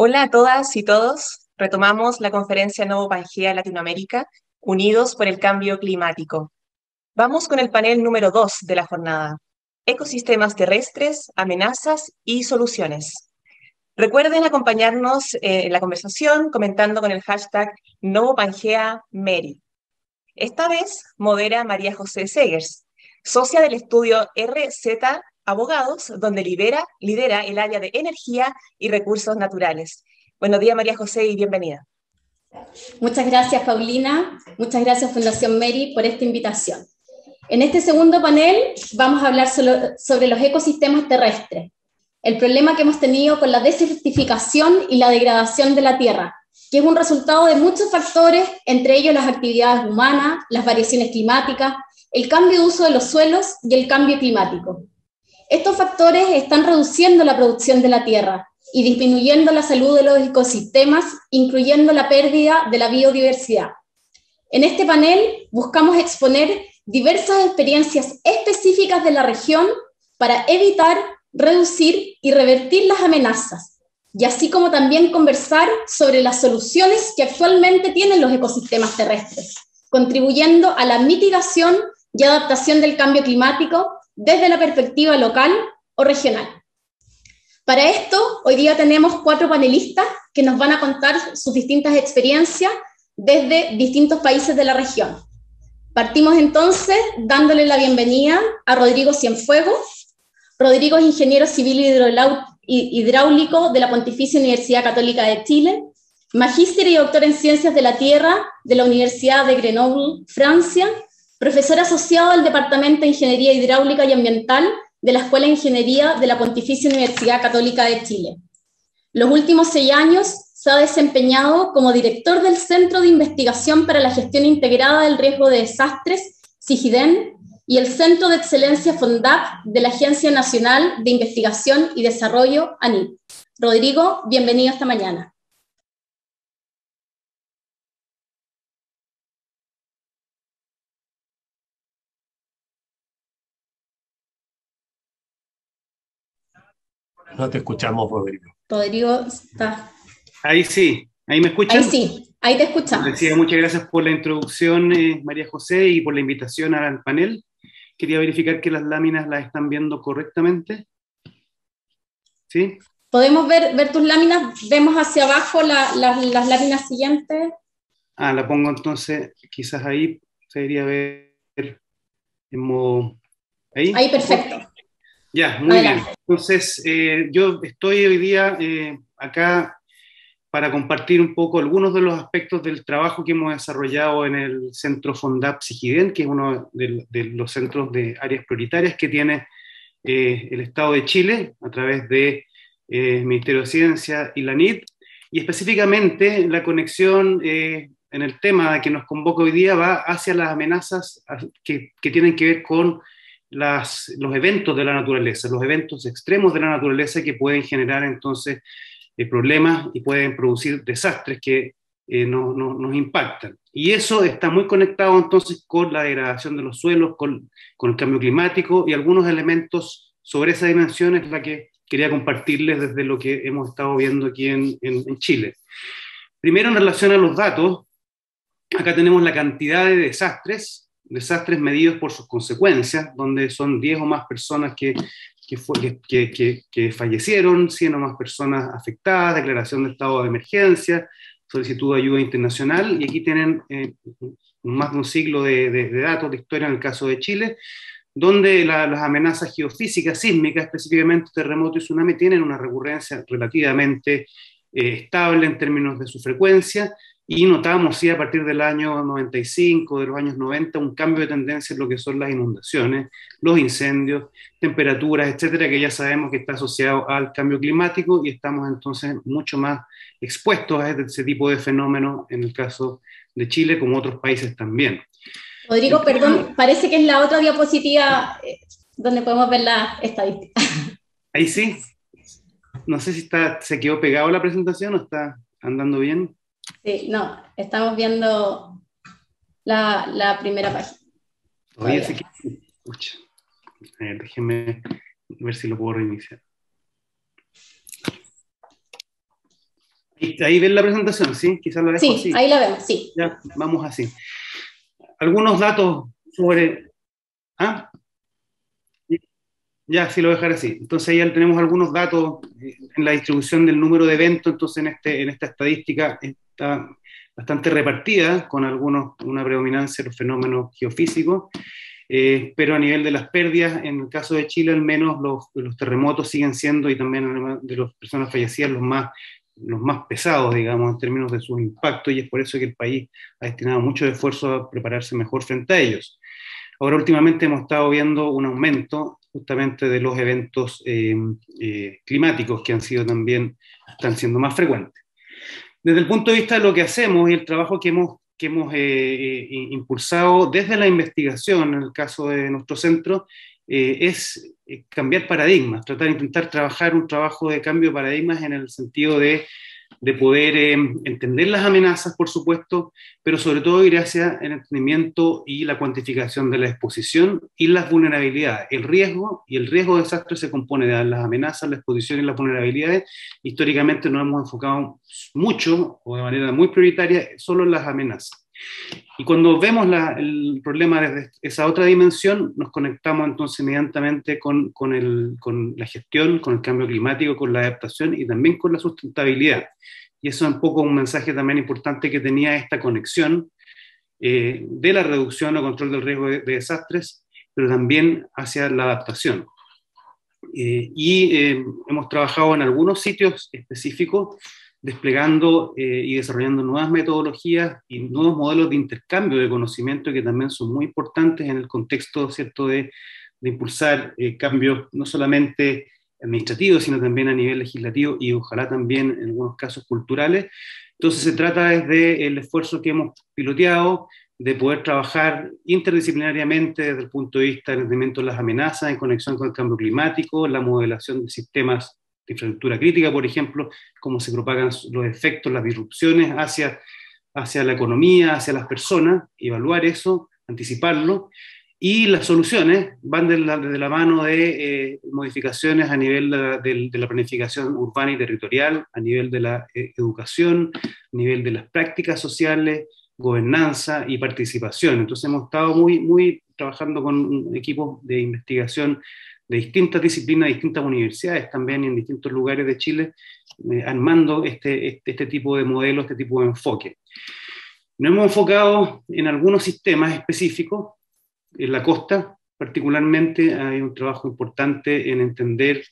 Hola a todas y todos. Retomamos la conferencia Novo Pangea Latinoamérica, Unidos por el Cambio Climático. Vamos con el panel número 2 de la jornada: Ecosistemas terrestres, amenazas y soluciones. Recuerden acompañarnos en la conversación comentando con el hashtag NovoPangeaMeri. Esta vez modera María José Segers, socia del estudio RZ Abogados, donde lidera el área de energía y recursos naturales. Buenos días, María José, y bienvenida. Muchas gracias, Paulina. Muchas gracias, Fundación Meri, por esta invitación. En este segundo panel vamos a hablar sobre los ecosistemas terrestres, el problema que hemos tenido con la desertificación y la degradación de la tierra, que es un resultado de muchos factores, entre ellos las actividades humanas, las variaciones climáticas, el cambio de uso de los suelos y el cambio climático. Estos factores están reduciendo la producción de la tierra y disminuyendo la salud de los ecosistemas, incluyendo la pérdida de la biodiversidad. En este panel buscamos exponer diversas experiencias específicas de la región para evitar, reducir y revertir las amenazas, y así como también conversar sobre las soluciones que actualmente tienen los ecosistemas terrestres, contribuyendo a la mitigación y adaptación del cambio climático desde la perspectiva local o regional. Para esto, hoy día tenemos 4 panelistas que nos van a contar sus distintas experiencias desde distintos países de la región. Partimos entonces dándole la bienvenida a Rodrigo Cienfuegos. Rodrigo es ingeniero civil hidráulico de la Pontificia Universidad Católica de Chile, magíster y doctor en Ciencias de la Tierra de la Universidad de Grenoble, Francia, profesor asociado del Departamento de Ingeniería Hidráulica y Ambiental de la Escuela de Ingeniería de la Pontificia Universidad Católica de Chile. Los últimos 6 años se ha desempeñado como director del Centro de Investigación para la Gestión Integrada del Riesgo de Desastres, CIGIDEN, y el Centro de Excelencia FONDAP de la Agencia Nacional de Investigación y Desarrollo, ANID. Rodrigo, bienvenido esta mañana. No te escuchamos, Rodrigo. Rodrigo está... Ahí sí, ¿ahí me escuchan? Ahí sí, ahí te escuchamos. Decía, muchas gracias por la introducción, María José, y por la invitación al panel. Quería verificar que las láminas las están viendo correctamente. ¿Sí? Podemos ver tus láminas, vemos hacia abajo las láminas siguientes. La pongo entonces, quizás ahí se debería ver en modo... ¿Ahí? Ahí, perfecto. Ya, muy Adelante. Bien. Entonces, yo estoy hoy día acá para compartir un poco algunos de los aspectos del trabajo que hemos desarrollado en el Centro FONDAP CIGIDEN, que es uno de los centros de áreas prioritarias que tiene el Estado de Chile a través del Ministerio de Ciencia y la ANID, y específicamente la conexión en el tema que nos convoca hoy día va hacia las amenazas que tienen que ver con los eventos de la naturaleza, los eventos extremos de la naturaleza que pueden generar entonces problemas y pueden producir desastres que nos impactan. Y eso está muy conectado entonces con la degradación de los suelos, con el cambio climático, y algunos elementos sobre esa dimensión es la que quería compartirles desde lo que hemos estado viendo aquí en Chile. Primero, en relación a los datos, acá tenemos la cantidad de desastres medidos por sus consecuencias, donde son 10 o más personas que fallecieron, 100 o más personas afectadas, declaración de estado de emergencia, solicitud de ayuda internacional, y aquí tienen más de un siglo de datos de historia en el caso de Chile, donde las amenazas geofísicas, sísmicas, específicamente terremoto y tsunami, tienen una recurrencia relativamente estable en términos de su frecuencia, y notamos, sí, a partir del año 95, de los años 90, un cambio de tendencia en lo que son las inundaciones, los incendios, temperaturas, etcétera, que ya sabemos que está asociado al cambio climático, y estamos entonces mucho más expuestos a ese tipo de fenómenos en el caso de Chile, como otros países también. Rodrigo, perdón, parece que es la otra diapositiva donde podemos ver la estadística. Ahí sí. No sé si se quedó pegado la presentación o está andando bien. Sí, no, estamos viendo la primera página. Oye, sí que... Ucha. Déjenme ver si lo puedo reiniciar. Ahí ven la presentación, ¿sí? Quizás la dejo sí, así. Ahí la vemos, sí. Ya, vamos así. Algunos datos sobre... ¿Ah? Ya, sí lo voy a dejar así. Entonces ya tenemos algunos datos en la distribución del número de eventos, entonces en esta estadística está bastante repartida, con una predominancia de los fenómenos geofísicos, pero a nivel de las pérdidas, en el caso de Chile al menos, los terremotos siguen siendo, y también de las personas fallecidas, los más pesados, digamos, en términos de sus impactos, y es por eso que el país ha destinado mucho esfuerzo a prepararse mejor frente a ellos. Ahora últimamente hemos estado viendo un aumento justamente de los eventos climáticos que están siendo más frecuentes. Desde el punto de vista de lo que hacemos y el trabajo que hemos impulsado desde la investigación, en el caso de nuestro centro, es cambiar paradigmas, intentar trabajar un trabajo de cambio de paradigmas en el sentido de poder entender las amenazas, por supuesto, pero sobre todo ir hacia el entendimiento y la cuantificación de la exposición y las vulnerabilidades. El riesgo de desastre se compone de las amenazas, la exposición y las vulnerabilidades. Históricamente nos hemos enfocado mucho, o de manera muy prioritaria, solo en las amenazas. Y cuando vemos el problema desde esa otra dimensión, nos conectamos entonces inmediatamente con la gestión, con el cambio climático, con la adaptación y también con la sustentabilidad. Y eso es un poco un mensaje también importante que tenía esta conexión de la reducción o control del riesgo de desastres, pero también hacia la adaptación. Hemos trabajado en algunos sitios específicos, desplegando y desarrollando nuevas metodologías y nuevos modelos de intercambio de conocimiento que también son muy importantes en el contexto, ¿cierto?, de impulsar cambios no solamente administrativos, sino también a nivel legislativo y ojalá también en algunos casos culturales. Entonces se trata desde el esfuerzo que hemos piloteado de poder trabajar interdisciplinariamente desde el punto de vista del entendimiento de las amenazas en conexión con el cambio climático, la modelación de sistemas de infraestructura crítica, por ejemplo, cómo se propagan los efectos, las disrupciones hacia la economía, hacia las personas, evaluar eso, anticiparlo, y las soluciones van desde la mano de modificaciones a nivel de la planificación urbana y territorial, a nivel de la educación, a nivel de las prácticas sociales, gobernanza y participación. Entonces hemos estado muy trabajando con equipos de investigación de distintas disciplinas, distintas universidades también en distintos lugares de Chile, armando este tipo de modelos, este tipo de enfoque. Nos hemos enfocado en algunos sistemas específicos. En la costa, particularmente, hay un trabajo importante en entender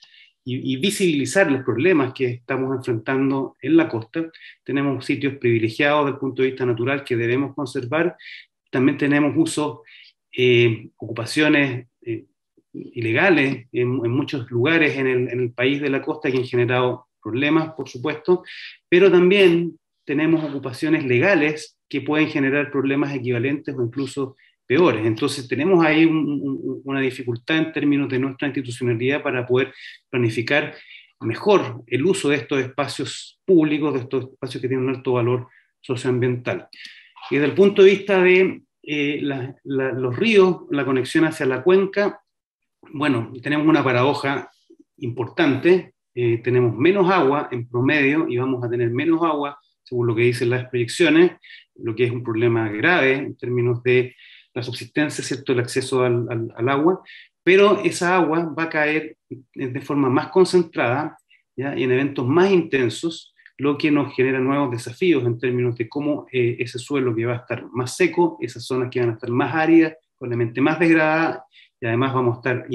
y visibilizar los problemas que estamos enfrentando en la costa. Tenemos sitios privilegiados desde el punto de vista natural que debemos conservar. También tenemos usos, ocupaciones ilegales en muchos lugares en el país de la costa que han generado problemas, por supuesto, pero también tenemos ocupaciones legales que pueden generar problemas equivalentes o incluso peores. Entonces tenemos ahí una dificultad en términos de nuestra institucionalidad para poder planificar mejor el uso de estos espacios públicos, de estos espacios que tienen un alto valor socioambiental. Y desde el punto de vista de los ríos, la conexión hacia la cuenca, bueno, tenemos una paradoja importante, tenemos menos agua en promedio y vamos a tener menos agua según lo que dicen las proyecciones, lo que es un problema grave en términos de la subsistencia, ¿cierto?, el acceso al agua, pero esa agua va a caer de forma más concentrada, ¿ya?, y en eventos más intensos, lo que nos genera nuevos desafíos en términos de cómo ese suelo que va a estar más seco, esas zonas que van a estar más áridas, con la mente más degradada, y además vamos a estar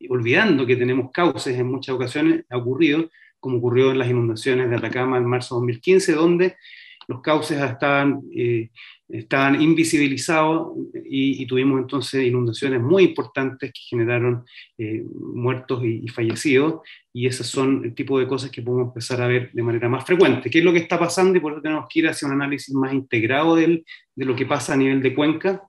olvidando que tenemos cauces en muchas ocasiones, ha ocurrido, como ocurrió en las inundaciones de Atacama en marzo de 2015, donde los cauces estaban invisibilizados y tuvimos entonces inundaciones muy importantes que generaron muertos y fallecidos, y esos son el tipo de cosas que podemos empezar a ver de manera más frecuente. ¿Qué es lo que está pasando? Y por eso tenemos que ir hacia un análisis más integrado de lo que pasa a nivel de cuenca,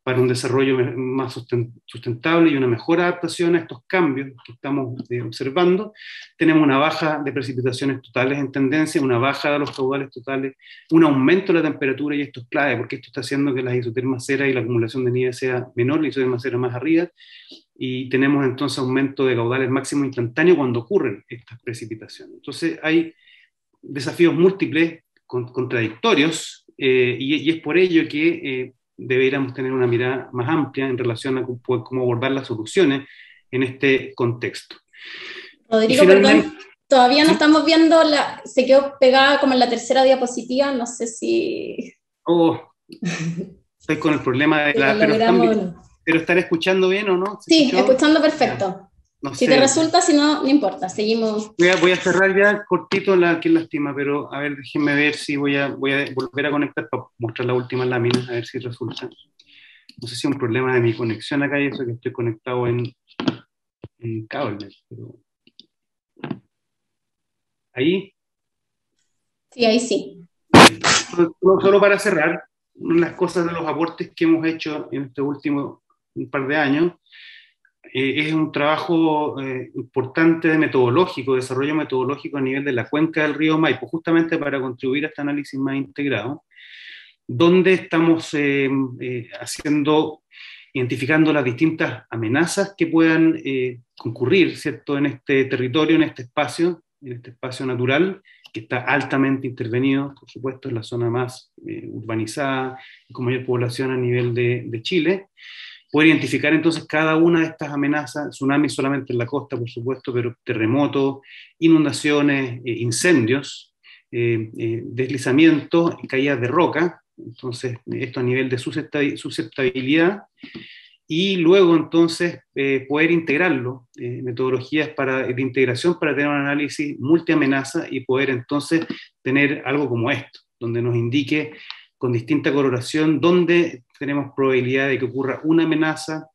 para un desarrollo más sustentable y una mejor adaptación a estos cambios que estamos observando. Tenemos una baja de precipitaciones totales en tendencia, una baja de los caudales totales, un aumento de la temperatura, y esto es clave porque esto está haciendo que las isotermas cera y la acumulación de nieve sea menor, la isoterma cera más arriba, y tenemos entonces aumento de caudales máximos instantáneos cuando ocurren estas precipitaciones. Entonces hay desafíos múltiples, contradictorios, y es por ello que deberíamos tener una mirada más amplia en relación a cómo abordar las soluciones en este contexto. Rodrigo, perdón, todavía no estamos viendo, se quedó pegada como en la tercera diapositiva, no sé si... Oh, estoy con el problema de pero ¿estaré escuchando bien o no? Sí, escuchando perfecto. No si sé. Te resulta, si no, no importa, seguimos. Voy a cerrar ya cortito, qué lástima, pero a ver, déjenme ver si voy a volver a conectar para mostrar la última lámina, a ver si resulta. No sé si es un problema de mi conexión acá y eso que estoy conectado en cable, pero... ¿Ahí? Sí, ahí sí. Solo para cerrar, una de las cosas de los aportes que hemos hecho en este último un par de años es un trabajo importante de desarrollo metodológico a nivel de la cuenca del río Maipo, justamente para contribuir a este análisis más integrado, donde estamos identificando las distintas amenazas que puedan concurrir, ¿cierto?, en este territorio, en este espacio natural, que está altamente intervenido, por supuesto, en la zona más urbanizada y con mayor población a nivel de Chile. Poder identificar entonces cada una de estas amenazas, tsunamis solamente en la costa, por supuesto, pero terremotos, inundaciones, incendios, deslizamientos, caídas de roca, entonces esto a nivel de susceptibilidad, y luego entonces poder integrarlo, metodologías de integración para tener un análisis multiamenaza y poder entonces tener algo como esto, donde nos indique con distinta coloración dónde tenemos probabilidad de que ocurra una amenaza,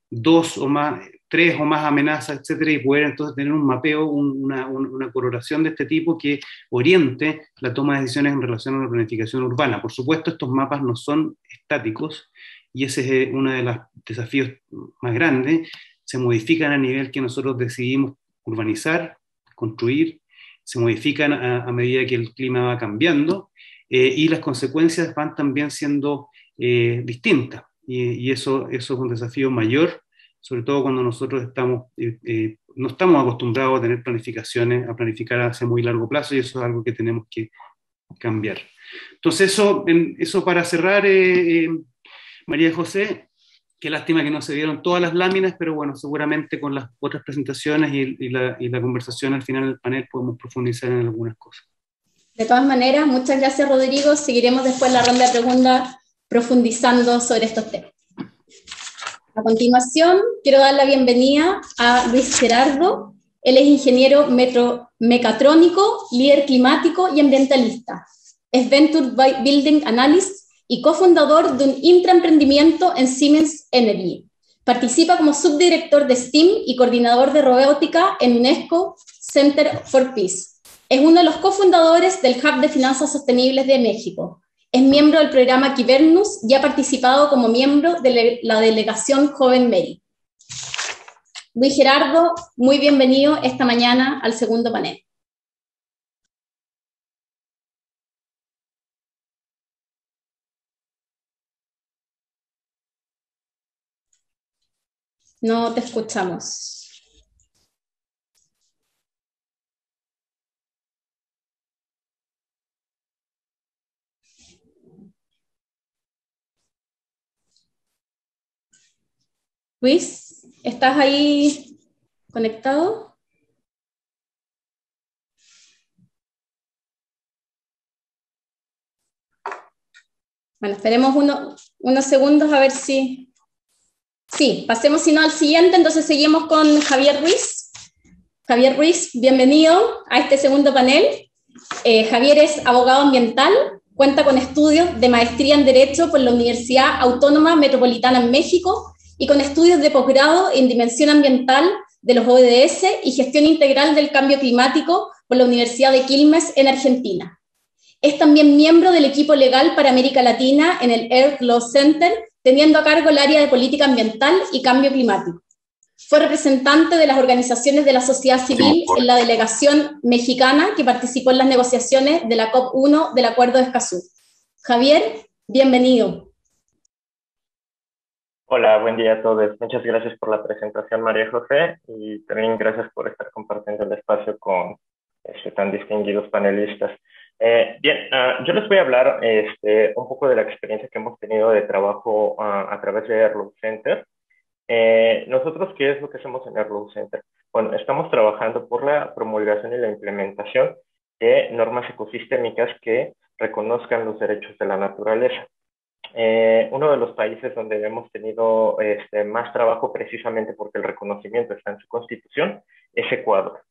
dos o más, tres o más amenazas, etcétera, y poder entonces tener un mapeo, una coloración de este tipo que oriente la toma de decisiones en relación a la planificación urbana. Por supuesto, estos mapas no son estáticos, y ese es uno de los desafíos más grandes. Se modifican a nivel que nosotros decidimos urbanizar, construir, se modifican a medida que el clima va cambiando, y las consecuencias van también siendo distintas. Y eso es un desafío mayor, sobre todo cuando nosotros no estamos acostumbrados a tener planificaciones, a planificar hacia muy largo plazo, y eso es algo que tenemos que cambiar. Entonces eso para cerrar, María José, qué lástima que no se dieron todas las láminas, pero bueno, seguramente con las otras presentaciones y la conversación al final del panel podemos profundizar en algunas cosas. De todas maneras, muchas gracias, Rodrigo. Seguiremos después la ronda de preguntas profundizando sobre estos temas. A continuación, quiero dar la bienvenida a Luis Gerardo. Él es ingeniero mecatrónico, líder climático y ambientalista. Es Venture Building Analyst y cofundador de un intraemprendimiento en Siemens Energy. Participa como subdirector de STEAM y coordinador de robótica en UNESCO Center for Peace. Es uno de los cofundadores del Hub de Finanzas Sostenibles de México. Es miembro del programa Kibernus y ha participado como miembro de la delegación Joven Meri. Luis Gerardo, muy bienvenido esta mañana al segundo panel. No te escuchamos. Luis, ¿estás ahí conectado? Bueno, esperemos unos segundos a ver si... Sí, pasemos si no al siguiente, entonces seguimos con Javier Ruiz. Javier Ruiz, bienvenido a este segundo panel. Javier es abogado ambiental, cuenta con estudios de maestría en Derecho por la Universidad Autónoma Metropolitana en México y con estudios de posgrado en Dimensión Ambiental de los ODS y Gestión Integral del Cambio Climático por la Universidad de Quilmes en Argentina. Es también miembro del equipo legal para América Latina en el Earth Law Center, teniendo a cargo el área de política ambiental y cambio climático. Fue representante de las organizaciones de la sociedad civil en la delegación mexicana que participó en las negociaciones de la COP1 del Acuerdo de Escazú. Javier, bienvenido. Hola, buen día a todos. Muchas gracias por la presentación, María José, y también gracias por estar compartiendo el espacio con tan distinguidos panelistas. Bien, yo les voy a hablar un poco de la experiencia que hemos tenido de trabajo a través de Airload Center. Nosotros, ¿qué es lo que hacemos en Airload Center? Bueno, estamos trabajando por la promulgación y la implementación de normas ecosistémicas que reconozcan los derechos de la naturaleza. Uno de los países donde hemos tenido más trabajo, precisamente porque el reconocimiento está en su constitución, es Ecuador,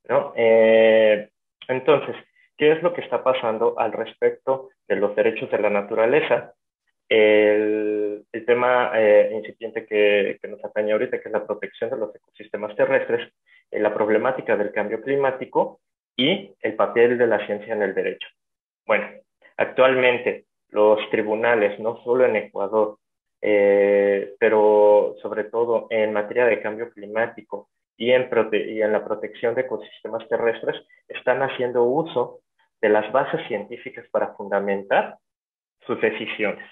¿no? Entonces, ¿qué es lo que está pasando al respecto de los derechos de la naturaleza? El tema incipiente que nos atañe ahorita, que es la protección de los ecosistemas terrestres, la problemática del cambio climático y el papel de la ciencia en el derecho. Bueno, actualmente los tribunales, no solo en Ecuador, pero sobre todo en materia de cambio climático y en la protección de ecosistemas terrestres, están haciendo uso de las bases científicas para fundamentar sus decisiones.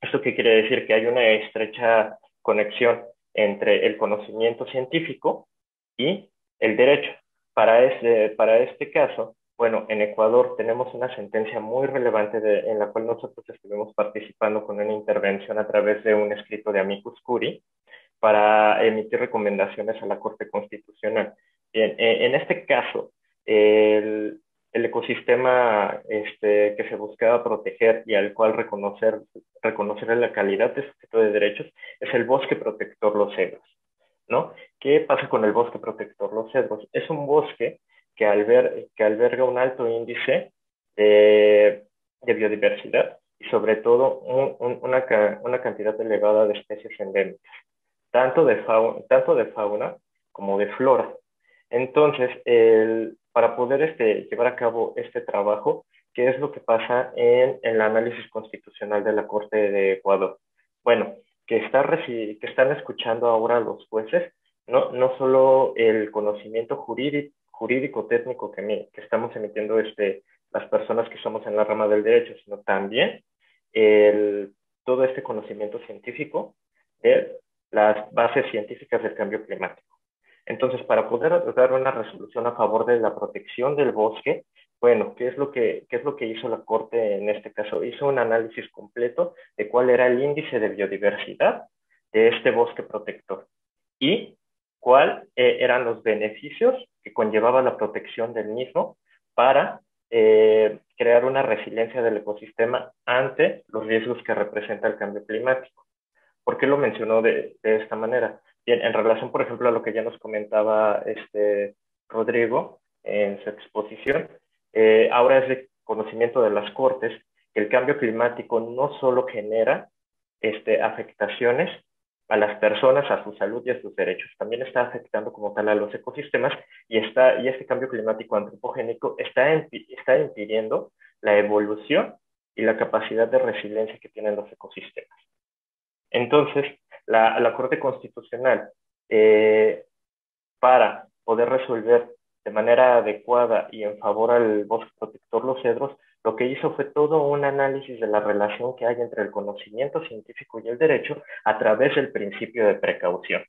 ¿Esto qué quiere decir? Que hay una estrecha conexión entre el conocimiento científico y el derecho. Para este caso, bueno, en Ecuador tenemos una sentencia muy relevante en la cual nosotros estuvimos participando con una intervención a través de un escrito de Amicus Curiae para emitir recomendaciones a la Corte Constitucional. Bien, en este caso, el ecosistema que se buscaba proteger y al cual reconocer la calidad de sujeto de derechos es el bosque protector Los Cedros, ¿no? ¿Qué pasa con el bosque protector Los Cedros? Es un bosque que alberga un alto índice de biodiversidad y sobre todo una cantidad elevada de especies endémicas, tanto de fauna como de flora. Entonces, para poder llevar a cabo este trabajo, ¿qué es lo que pasa en el análisis constitucional de la Corte de Ecuador? Bueno, que están escuchando ahora los jueces, no solo el conocimiento jurídico técnico que estamos emitiendo las personas que somos en la rama del derecho, sino también todo este conocimiento científico de las bases científicas del cambio climático. Entonces, para poder dar una resolución a favor de la protección del bosque, bueno, ¿qué es lo que hizo la Corte en este caso? Hizo un análisis completo de cuál era el índice de biodiversidad de este bosque protector y cuáles eran los beneficios que conllevaba la protección del mismo para crear una resiliencia del ecosistema ante los riesgos que representa el cambio climático. ¿Por qué lo mencionó de esta manera? Bien, en relación, por ejemplo, a lo que ya nos comentaba Rodrigo en su exposición, ahora es de conocimiento de las Cortes que el cambio climático no solo genera afectaciones a las personas, a su salud y a sus derechos, también está afectando como tal a los ecosistemas y este cambio climático antropogénico está impidiendo la evolución y la capacidad de resiliencia que tienen los ecosistemas. Entonces, la Corte Constitucional, para poder resolver de manera adecuada y en favor al bosque protector Los Cedros, lo que hizo fue todo un análisis de la relación que hay entre el conocimiento científico y el derecho a través del principio de precaución,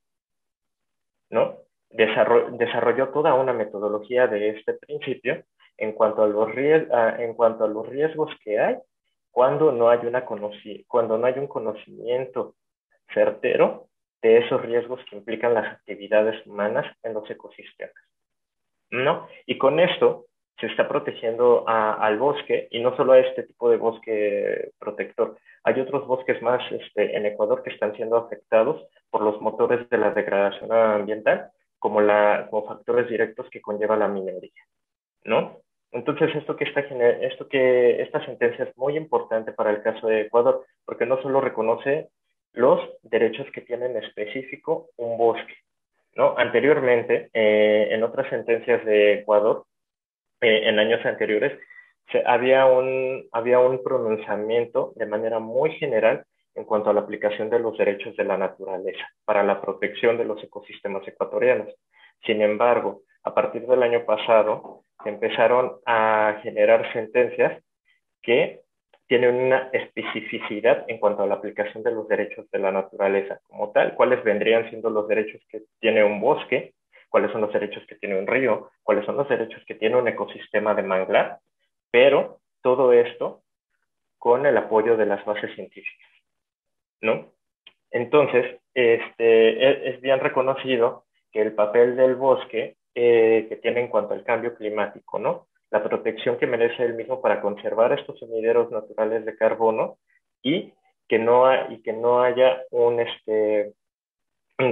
¿no? Desarrolló toda una metodología de este principio en cuanto a los riesgos que hay cuando no hay un conocimiento certero de esos riesgos que implican las actividades humanas en los ecosistemas, ¿no? Y con esto se está protegiendo al bosque, y no solo a este tipo de bosque protector. Hay otros bosques más en Ecuador que están siendo afectados por los motores de la degradación ambiental, como factores directos que conlleva la minería, ¿no? Entonces, esta sentencia es muy importante para el caso de Ecuador, porque no solo reconoce los derechos que tiene en específico un bosque, ¿no? Anteriormente, en otras sentencias de Ecuador, en años anteriores, había un pronunciamiento de manera muy general en cuanto a la aplicación de los derechos de la naturaleza para la protección de los ecosistemas ecuatorianos. Sin embargo, a partir del año pasado, empezaron a generar sentencias que tienen una especificidad en cuanto a la aplicación de los derechos de la naturaleza como tal, cuáles vendrían siendo los derechos que tiene un bosque, cuáles son los derechos que tiene un río, cuáles son los derechos que tiene un ecosistema de manglar, pero todo esto con el apoyo de las bases científicas, ¿no? Entonces, es bien reconocido que el papel del bosque que tiene en cuanto al cambio climático, ¿no? La protección que merece el mismo para conservar estos sumideros naturales de carbono y que no haya un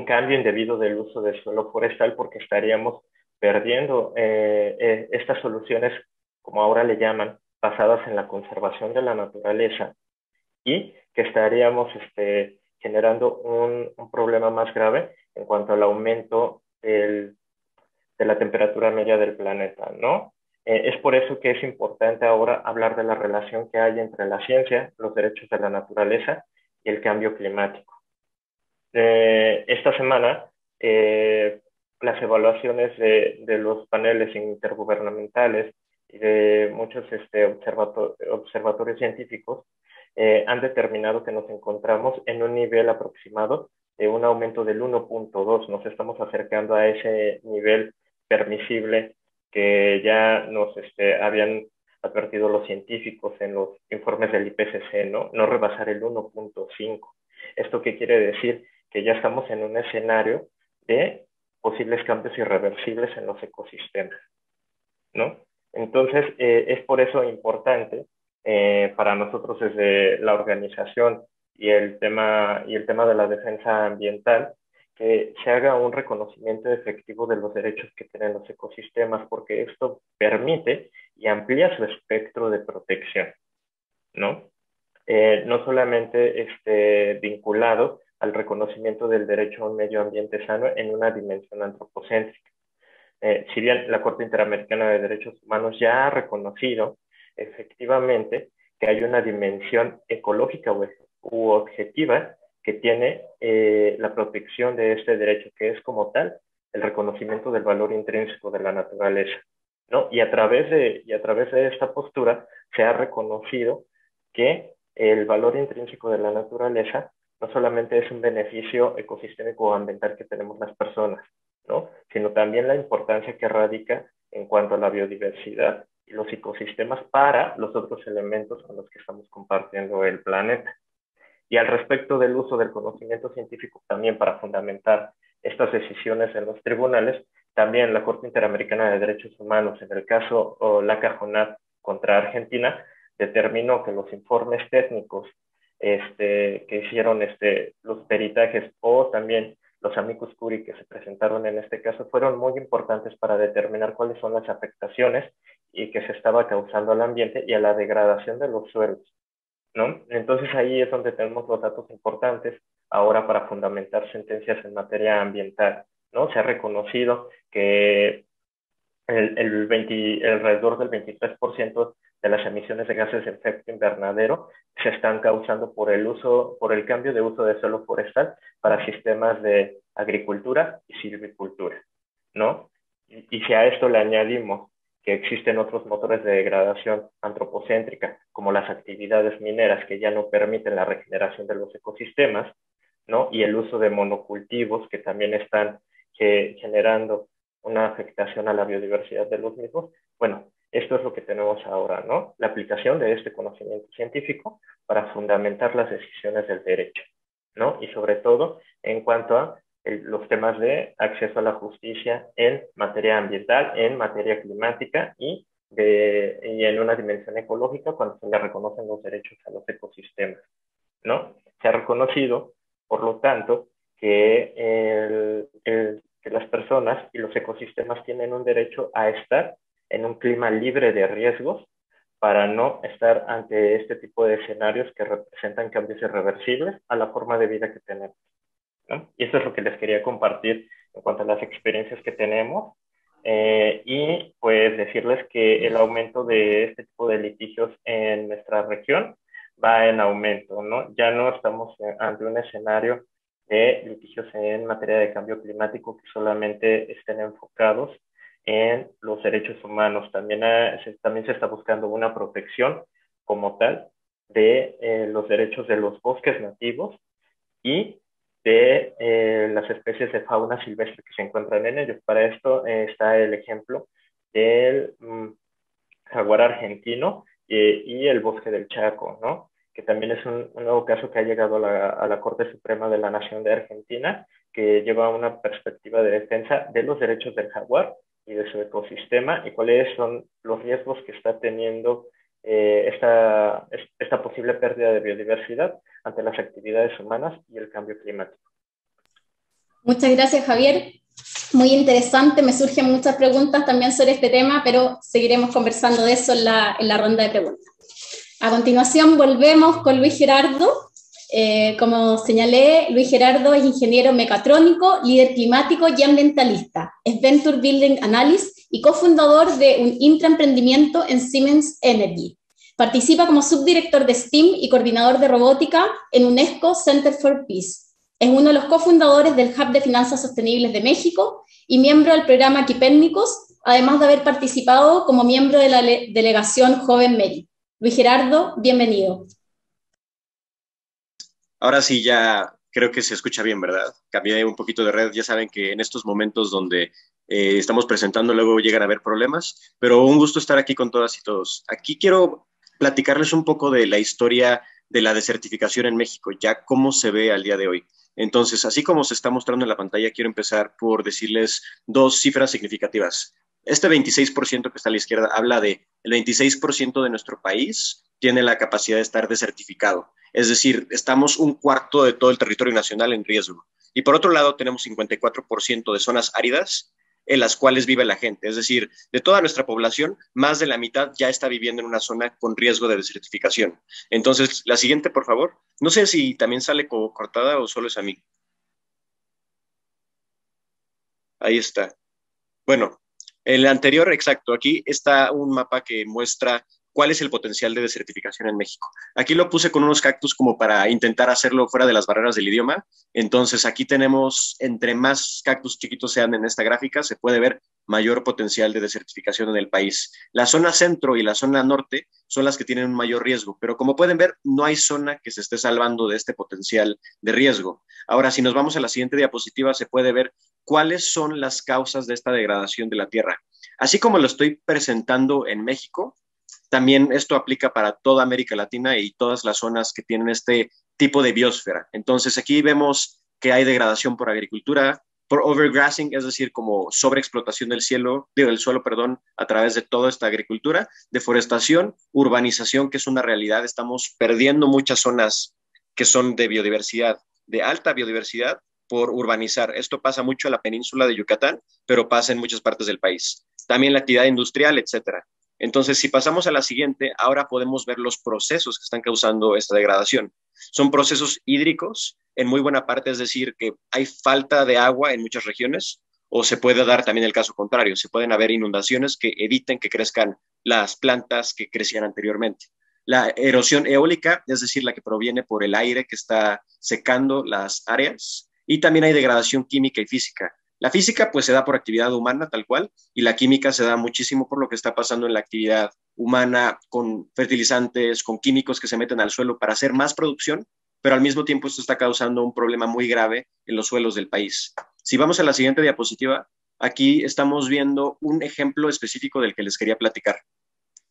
cambio indebido del uso del suelo forestal, porque estaríamos perdiendo estas soluciones, como ahora le llaman, basadas en la conservación de la naturaleza, y que estaríamos generando un problema más grave en cuanto al aumento de la temperatura media del planeta, ¿no? Es por eso que es importante ahora hablar de la relación que hay entre la ciencia, los derechos de la naturaleza y el cambio climático. Esta semana, las evaluaciones de los paneles intergubernamentales y de muchos observatorios científicos han determinado que nos encontramos en un nivel aproximado de un aumento del 1.2. Nos estamos acercando a ese nivel permisible que ya nos habían advertido los científicos en los informes del IPCC, ¿no? No rebasar el 1.5. ¿Esto qué quiere decir? Que ya estamos en un escenario de posibles cambios irreversibles en los ecosistemas, ¿no? Entonces, es por eso importante para nosotros desde la organización y el tema de la defensa ambiental, que se haga un reconocimiento efectivo de los derechos que tienen los ecosistemas, porque esto permite y amplía su espectro de protección, ¿no? No solamente vinculado al reconocimiento del derecho a un medio ambiente sano en una dimensión antropocéntrica. Si bien la Corte Interamericana de Derechos Humanos ya ha reconocido efectivamente que hay una dimensión ecológica u objetiva que tiene la protección de este derecho, que es como tal el reconocimiento del valor intrínseco de la naturaleza, ¿no? Y a través de esta postura se ha reconocido que el valor intrínseco de la naturaleza no solamente es un beneficio ecosistémico o ambiental que tenemos las personas, ¿no? Sino también la importancia que radica en cuanto a la biodiversidad y los ecosistemas para los otros elementos con los que estamos compartiendo el planeta. Y al respecto del uso del conocimiento científico también para fundamentar estas decisiones en los tribunales, también la Corte Interamericana de Derechos Humanos, en el caso Laca-Jonat contra Argentina, determinó que los informes técnicos que hicieron los peritajes o también los amicus curiae que se presentaron en este caso fueron muy importantes para determinar cuáles son las afectaciones y que se estaba causando al ambiente y a la degradación de los suelos, ¿no? Entonces ahí es donde tenemos los datos importantes ahora para fundamentar sentencias en materia ambiental, ¿no? Se ha reconocido que alrededor del 23% de las emisiones de gases de efecto invernadero se están causando por el cambio de uso de suelo forestal para sistemas de agricultura y silvicultura, ¿no? Y si a esto le añadimos que existen otros motores de degradación antropocéntrica, como las actividades mineras que ya no permiten la regeneración de los ecosistemas, ¿no? Y el uso de monocultivos que también están generando una afectación a la biodiversidad de los mismos. Bueno, esto es lo que tenemos ahora, ¿no? La aplicación de este conocimiento científico para fundamentar las decisiones del derecho, ¿no? Y sobre todo en cuanto a los temas de acceso a la justicia en materia ambiental, en materia climática y en una dimensión ecológica cuando se le reconocen los derechos a los ecosistemas, ¿no? Se ha reconocido, por lo tanto, que las personas y los ecosistemas tienen un derecho a estar en un clima libre de riesgos para no estar ante este tipo de escenarios que representan cambios irreversibles a la forma de vida que tenemos, ¿no? Y eso es lo que les quería compartir en cuanto a las experiencias que tenemos y pues decirles que el aumento de este tipo de litigios en nuestra región va en aumento, ¿no? Ya no estamos ante un escenario de litigios en materia de cambio climático que solamente estén enfocados en los derechos humanos. También se está buscando una protección como tal de los derechos de los bosques nativos y de las especies de fauna silvestre que se encuentran en ellos. Para esto está el ejemplo del jaguar argentino y el bosque del Chaco, ¿no? Que también es un nuevo caso que ha llegado a la Corte Suprema de la Nación de Argentina, que lleva una perspectiva de defensa de los derechos del jaguar y de su ecosistema, y cuáles son los riesgos que está teniendo esta posible pérdida de biodiversidad ante las actividades humanas y el cambio climático. Muchas gracias, Javier. Muy interesante, me surgen muchas preguntas también sobre este tema, pero seguiremos conversando de eso en la ronda de preguntas. A continuación volvemos con Luis Gerardo. Como señalé, Luis Gerardo es ingeniero mecatrónico, líder climático y ambientalista. Es Venture Building Analyst y cofundador de un intraemprendimiento en Siemens Energy. Participa como subdirector de STEAM y coordinador de robótica en UNESCO Center for Peace. Es uno de los cofundadores del Hub de Finanzas Sostenibles de México y miembro del programa Quipérnicos, además de haber participado como miembro de la delegación Joven MERI. Luis Gerardo, bienvenido. Ahora sí ya creo que se escucha bien, ¿verdad? Cambié un poquito de red. Ya saben que en estos momentos donde estamos presentando luego llegan a haber problemas, pero un gusto estar aquí con todas y todos. Aquí quiero platicarles un poco de la historia de la desertificación en México, ya cómo se ve al día de hoy. Entonces, así como se está mostrando en la pantalla, quiero empezar por decirles dos cifras significativas. Este 26% que está a la izquierda habla de el 26% de nuestro país tiene la capacidad de estar desertificado. Es decir, estamos un cuarto de todo el territorio nacional en riesgo. Y por otro lado, tenemos 54% de zonas áridas en las cuales vive la gente. Es decir, de toda nuestra población, más de la mitad ya está viviendo en una zona con riesgo de desertificación. Entonces, la siguiente, por favor. No sé si también sale cortada o solo es a mí. Ahí está. Bueno, el anterior, exacto. Aquí está un mapa que muestra cuál es el potencial de desertificación en México. Aquí lo puse con unos cactus como para intentar hacerlo fuera de las barreras del idioma. Entonces, aquí tenemos, entre más cactus chiquitos sean en esta gráfica, se puede ver mayor potencial de desertificación en el país. La zona centro y la zona norte son las que tienen un mayor riesgo, pero como pueden ver, no hay zona que se esté salvando de este potencial de riesgo. Ahora, si nos vamos a la siguiente diapositiva, se puede ver cuáles son las causas de esta degradación de la tierra. Así como lo estoy presentando en México, también esto aplica para toda América Latina y todas las zonas que tienen este tipo de biosfera. Entonces, aquí vemos que hay degradación por agricultura, por overgrazing, es decir, como sobreexplotación del suelo, a través de toda esta agricultura, deforestación, urbanización, que es una realidad. Estamos perdiendo muchas zonas que son de biodiversidad, de alta biodiversidad, por urbanizar. Esto pasa mucho en la península de Yucatán, pero pasa en muchas partes del país. También la actividad industrial, etcétera. Entonces, si pasamos a la siguiente, ahora podemos ver los procesos que están causando esta degradación. Son procesos hídricos, en muy buena parte, es decir, que hay falta de agua en muchas regiones, o se puede dar también el caso contrario, se pueden haber inundaciones que eviten que crezcan las plantas que crecían anteriormente. La erosión eólica, es decir, la que proviene por el aire que está secando las áreas, y también hay degradación química y física. La física pues se da por actividad humana tal cual y la química se da muchísimo por lo que está pasando en la actividad humana con fertilizantes, con químicos que se meten al suelo para hacer más producción, pero al mismo tiempo esto está causando un problema muy grave en los suelos del país. Si vamos a la siguiente diapositiva, aquí estamos viendo un ejemplo específico del que les quería platicar.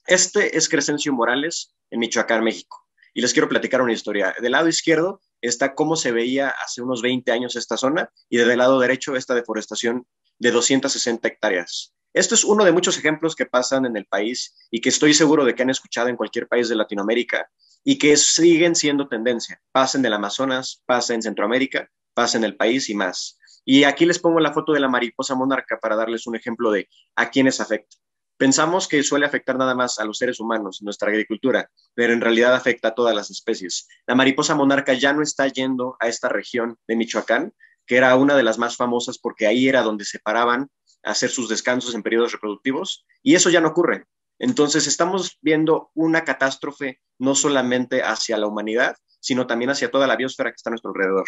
Este es Crescencio Morales en Michoacán, México. Y les quiero platicar una historia. Del lado izquierdo está cómo se veía hace unos 20 años esta zona y del lado derecho esta deforestación de 260 hectáreas. Esto es uno de muchos ejemplos que pasan en el país y que estoy seguro de que han escuchado en cualquier país de Latinoamérica y que siguen siendo tendencia. Pasa en el Amazonas, pasa en Centroamérica, pasa en el país y más. Y aquí les pongo la foto de la mariposa monarca para darles un ejemplo de a quiénes afecta. Pensamos que suele afectar nada más a los seres humanos, nuestra agricultura, pero en realidad afecta a todas las especies. La mariposa monarca ya no está yendo a esta región de Michoacán, que era una de las más famosas porque ahí era donde se paraban a hacer sus descansos en periodos reproductivos, y eso ya no ocurre. Entonces estamos viendo una catástrofe no solamente hacia la humanidad, sino también hacia toda la biosfera que está a nuestro alrededor.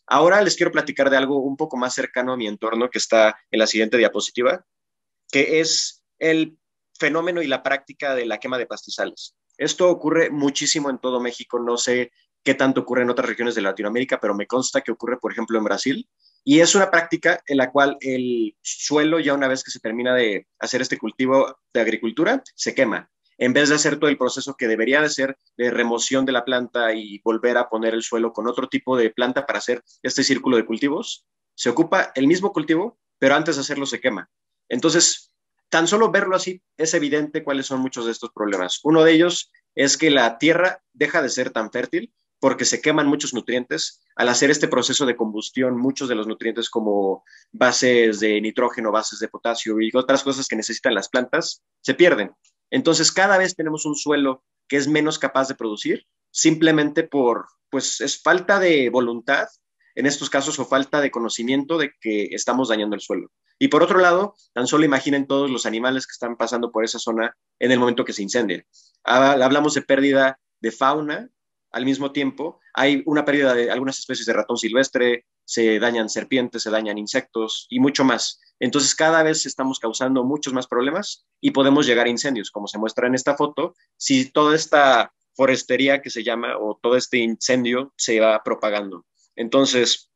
Ahora les quiero platicar de algo un poco más cercano a mi entorno que está en la siguiente diapositiva, que es el fenómeno y la práctica de la quema de pastizales. Esto ocurre muchísimo en todo México, no sé qué tanto ocurre en otras regiones de Latinoamérica, pero me consta que ocurre, por ejemplo, en Brasil. Y es una práctica en la cual el suelo, ya una vez que se termina de hacer este cultivo de agricultura, se quema. En vez de hacer todo el proceso que debería de ser de remoción de la planta y volver a poner el suelo con otro tipo de planta para hacer este círculo de cultivos, se ocupa el mismo cultivo, pero antes de hacerlo se quema. Entonces, tan solo verlo así es evidente cuáles son muchos de estos problemas. Uno de ellos es que la tierra deja de ser tan fértil porque se queman muchos nutrientes. Al hacer este proceso de combustión, muchos de los nutrientes como bases de nitrógeno, bases de potasio y otras cosas que necesitan las plantas, se pierden. Entonces, cada vez tenemos un suelo que es menos capaz de producir, simplemente por, pues, es falta de voluntad, en estos casos, o falta de conocimiento de que estamos dañando el suelo. Y por otro lado, tan solo imaginen todos los animales que están pasando por esa zona en el momento que se incendia. Hablamos de pérdida de fauna. Al mismo tiempo, hay una pérdida de algunas especies de ratón silvestre, se dañan serpientes, se dañan insectos y mucho más. Entonces, cada vez estamos causando muchos más problemas y podemos llegar a incendios, como se muestra en esta foto, si toda esta forestería que se llama o todo este incendio se va propagando. Entonces,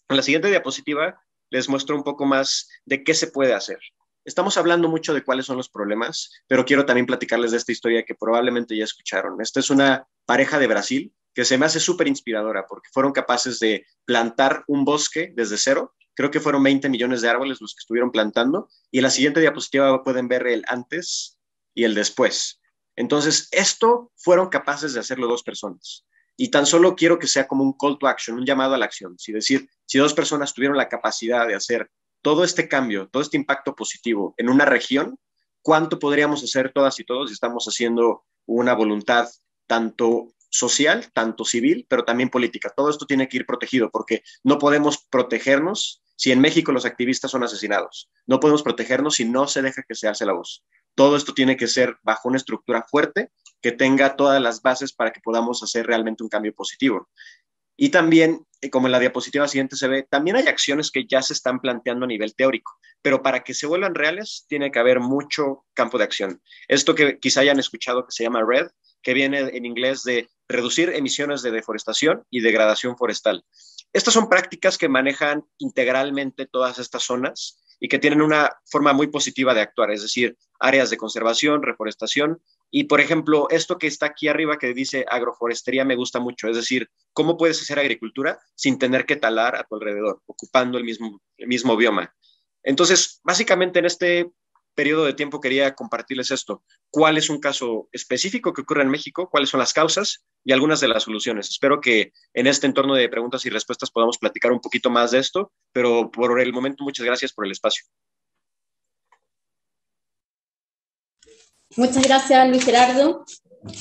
en la siguiente diapositiva les muestro un poco más de qué se puede hacer. Estamos hablando mucho de cuáles son los problemas, pero quiero también platicarles de esta historia que probablemente ya escucharon. Esta es una pareja de Brasil que se me hace súper inspiradora porque fueron capaces de plantar un bosque desde cero. Creo que fueron 20 millones de árboles los que estuvieron plantando. Y en la siguiente diapositiva pueden ver el antes y el después. Entonces, esto fueron capaces de hacerlo dos personas. Y tan solo quiero que sea como un call to action, un llamado a la acción. Es decir, si dos personas tuvieron la capacidad de hacer todo este cambio, todo este impacto positivo en una región, ¿cuánto podríamos hacer todas y todos si estamos haciendo una voluntad tanto social, tanto civil, pero también política? Todo esto tiene que ir protegido porque no podemos protegernos si en México los activistas son asesinados. No podemos protegernos si no se deja que se alce la voz. Todo esto tiene que ser bajo una estructura fuerte que tenga todas las bases para que podamos hacer realmente un cambio positivo. Y también, como en la diapositiva siguiente se ve, también hay acciones que ya se están planteando a nivel teórico, pero para que se vuelvan reales tiene que haber mucho campo de acción. Esto que quizá hayan escuchado que se llama REDD, que viene en inglés de reducir emisiones de deforestación y degradación forestal. Estas son prácticas que manejan integralmente todas estas zonas y que tienen una forma muy positiva de actuar, es decir, áreas de conservación, reforestación. Y, por ejemplo, esto que está aquí arriba que dice agroforestería me gusta mucho, es decir, cómo puedes hacer agricultura sin tener que talar a tu alrededor, ocupando el mismo bioma. Entonces, básicamente en este periodo de tiempo quería compartirles esto. ¿Cuál es un caso específico que ocurre en México? ¿Cuáles son las causas? Y algunas de las soluciones. Espero que en este entorno de preguntas y respuestas podamos platicar un poquito más de esto, pero por el momento muchas gracias por el espacio. Muchas gracias, Luis Gerardo.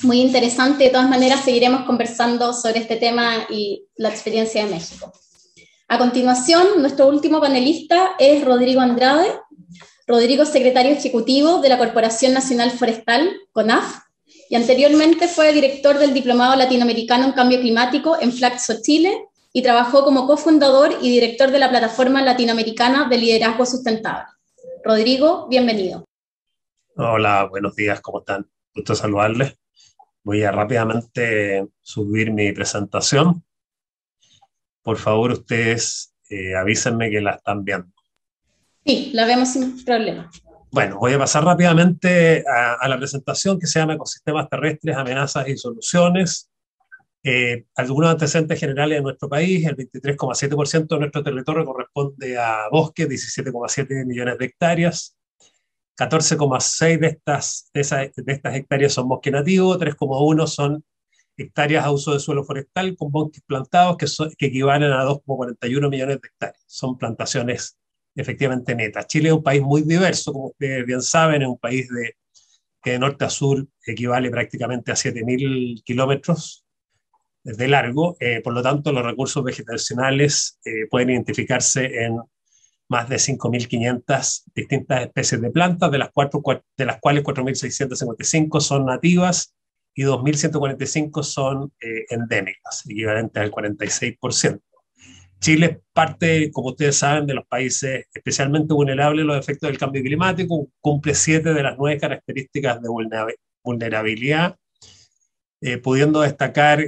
Muy interesante. De todas maneras, seguiremos conversando sobre este tema y la experiencia de México. A continuación, nuestro último panelista es Rodrigo Andrade. Rodrigo es secretario ejecutivo de la Corporación Nacional Forestal, CONAF, y anteriormente fue director del Diplomado Latinoamericano en Cambio Climático en Flaxo, Chile, y trabajó como cofundador y director de la Plataforma Latinoamericana de Liderazgo Sustentable. Rodrigo, bienvenido. Hola, buenos días, ¿cómo están? Gusto saludarles. Voy a rápidamente subir mi presentación. Por favor, ustedes avísenme que la están viendo. Sí, la vemos sin problema. Bueno, voy a pasar rápidamente a la presentación que se llama Ecosistemas Terrestres, Amenazas y Soluciones. Algunos antecedentes generales de nuestro país: el 23,7% de nuestro territorio corresponde a bosque, 17,7 millones de hectáreas. 14,6 de estas hectáreas son bosque nativo, 3,1 son hectáreas a uso de suelo forestal con bosques plantados que equivalen a 2,41 millones de hectáreas. Son plantaciones efectivamente netas. Chile es un país muy diverso, como ustedes bien saben, es un país que de norte a sur equivale prácticamente a 7.000 kilómetros de largo. Por lo tanto, los recursos vegetacionales pueden identificarse en más de 5.500 distintas especies de plantas, de las cuales 4.655 son nativas y 2.145 son endémicas, equivalentes al 46%. Chile es parte, como ustedes saben, de los países especialmente vulnerables a los efectos del cambio climático, cumple 7 de las 9 características de vulnerabilidad, pudiendo destacar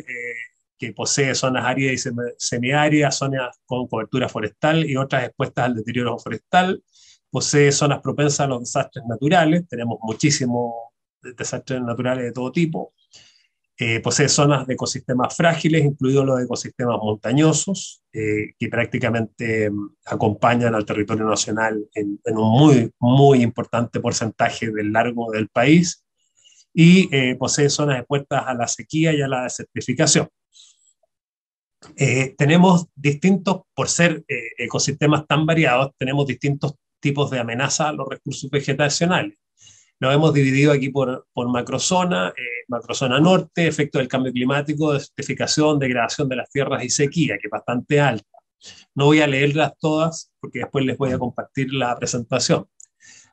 que posee zonas áridas y semiáridas, zonas con cobertura forestal y otras expuestas al deterioro forestal. Posee zonas propensas a los desastres naturales, tenemos muchísimos desastres naturales de todo tipo. Posee zonas de ecosistemas frágiles, incluidos los ecosistemas montañosos, que prácticamente acompañan al territorio nacional en un muy, muy importante porcentaje del largo del país, y posee zonas expuestas a la sequía y a la desertificación. Tenemos distintos, por ser ecosistemas tan variados, tenemos distintos tipos de amenazas a los recursos vegetacionales. Lo hemos dividido aquí por macrozona, macrozona norte, efecto del cambio climático, desertificación, degradación de las tierras y sequía, que es bastante alta. No voy a leerlas todas porque después les voy a compartir la presentación.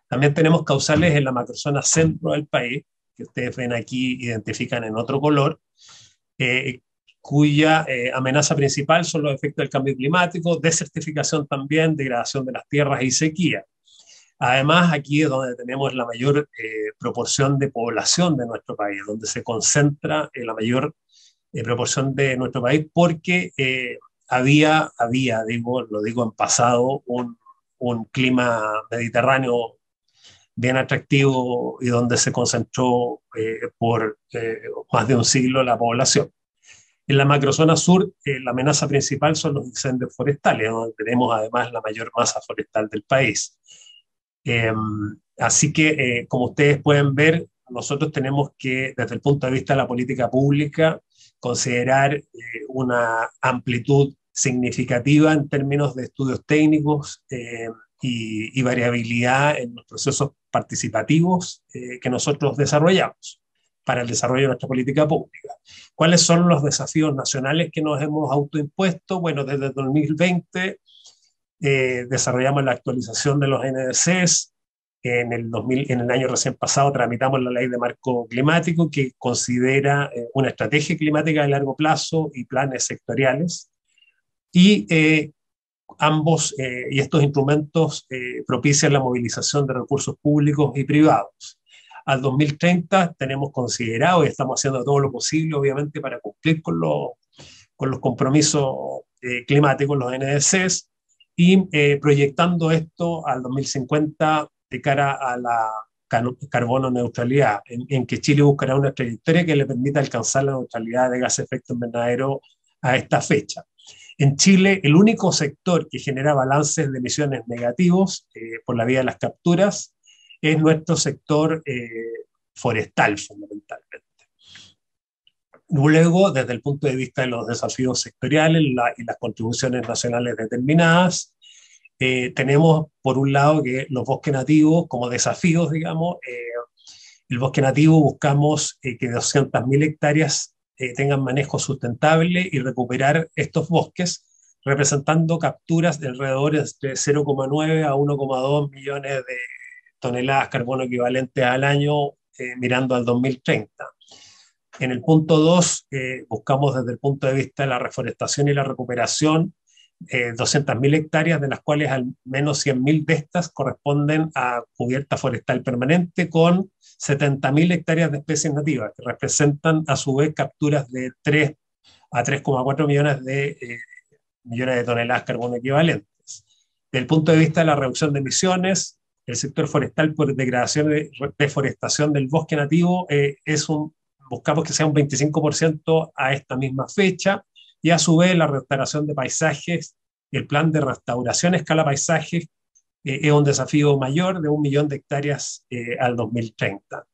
También tenemos causales en la macrozona centro del país, que ustedes ven aquí, identifican en otro color, cuya amenaza principal son los efectos del cambio climático, desertificación también, degradación de las tierras y sequía. Además, aquí es donde tenemos la mayor proporción de población de nuestro país, donde se concentra la mayor proporción de nuestro país, porque había, lo digo en pasado, un clima mediterráneo bien atractivo y donde se concentró por más de un siglo la población. En la macrozona sur, la amenaza principal son los incendios forestales, donde tenemos además la mayor masa forestal del país. Así que, como ustedes pueden ver, nosotros tenemos que, desde el punto de vista de la política pública, considerar una amplitud significativa en términos de estudios técnicos y variabilidad en los procesos participativos que nosotros desarrollamos para el desarrollo de nuestra política pública. ¿Cuáles son los desafíos nacionales que nos hemos autoimpuesto? Bueno, desde el 2020 desarrollamos la actualización de los NDCs. En el año recién pasado tramitamos la ley de marco climático, que considera una estrategia climática de largo plazo y planes sectoriales. Y estos instrumentos propician la movilización de recursos públicos y privados. Al 2030 tenemos considerado, y estamos haciendo todo lo posible, obviamente, para cumplir con los compromisos climáticos, los NDCs, y proyectando esto al 2050 de cara a la carbono neutralidad, en que Chile buscará una trayectoria que le permita alcanzar la neutralidad de gases de efecto invernadero a esta fecha. En Chile, el único sector que genera balances de emisiones negativos por la vía de las capturas es nuestro sector forestal, fundamentalmente. Luego, desde el punto de vista de los desafíos sectoriales y las contribuciones nacionales determinadas, tenemos, por un lado, que los bosques nativos como desafíos, digamos, el bosque nativo buscamos que 200.000 hectáreas tengan manejo sustentable y recuperar estos bosques, representando capturas de alrededor de 0,9 a 1,2 millones de toneladas de carbono equivalentes al año, mirando al 2030. En el punto 2, buscamos desde el punto de vista de la reforestación y la recuperación 200.000 hectáreas, de las cuales al menos 100.000 de estas corresponden a cubierta forestal permanente, con 70.000 hectáreas de especies nativas, que representan a su vez capturas de 3 a 3,4 millones de toneladas de carbono equivalentes. Desde el punto de vista de la reducción de emisiones, el sector forestal por degradación y deforestación del bosque nativo buscamos que sea un 25% a esta misma fecha, y a su vez la restauración de paisajes, el plan de restauración a escala paisajes es un desafío mayor de 1 millón de hectáreas al 2030.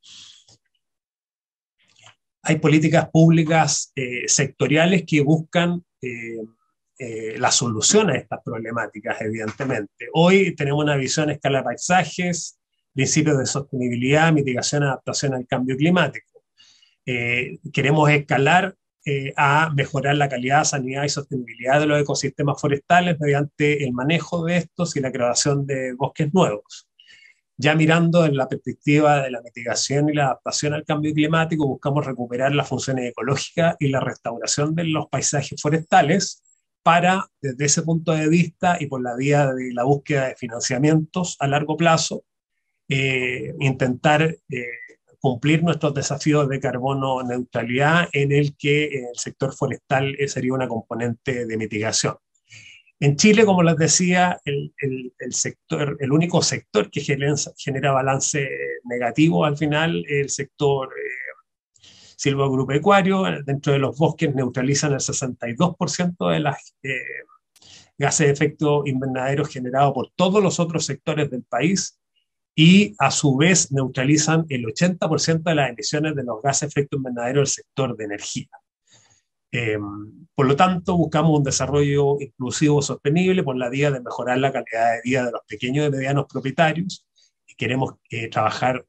Hay políticas públicas sectoriales que buscan la solución a estas problemáticas, evidentemente. Hoy tenemos una visión a escala de paisajes, principios de sostenibilidad, mitigación y adaptación al cambio climático. Queremos escalar a mejorar la calidad, sanidad y sostenibilidad de los ecosistemas forestales mediante el manejo de estos y la creación de bosques nuevos. Ya mirando en la perspectiva de la mitigación y la adaptación al cambio climático, buscamos recuperar las funciones ecológicas y la restauración de los paisajes forestales para, desde ese punto de vista y por la vía de la búsqueda de financiamientos a largo plazo, intentar cumplir nuestros desafíos de carbono neutralidad, en el que el sector forestal sería una componente de mitigación. En Chile, como les decía, el único sector que genera balance negativo al final es el sector silvoagropecuario. Dentro de los bosques neutralizan el 62% de las gases de efecto invernadero generados por todos los otros sectores del país, y a su vez neutralizan el 80% de las emisiones de los gases de efecto invernadero del sector de energía. Por lo tanto, buscamos un desarrollo inclusivo sostenible por la vía de mejorar la calidad de vida de los pequeños y medianos propietarios, y queremos trabajar,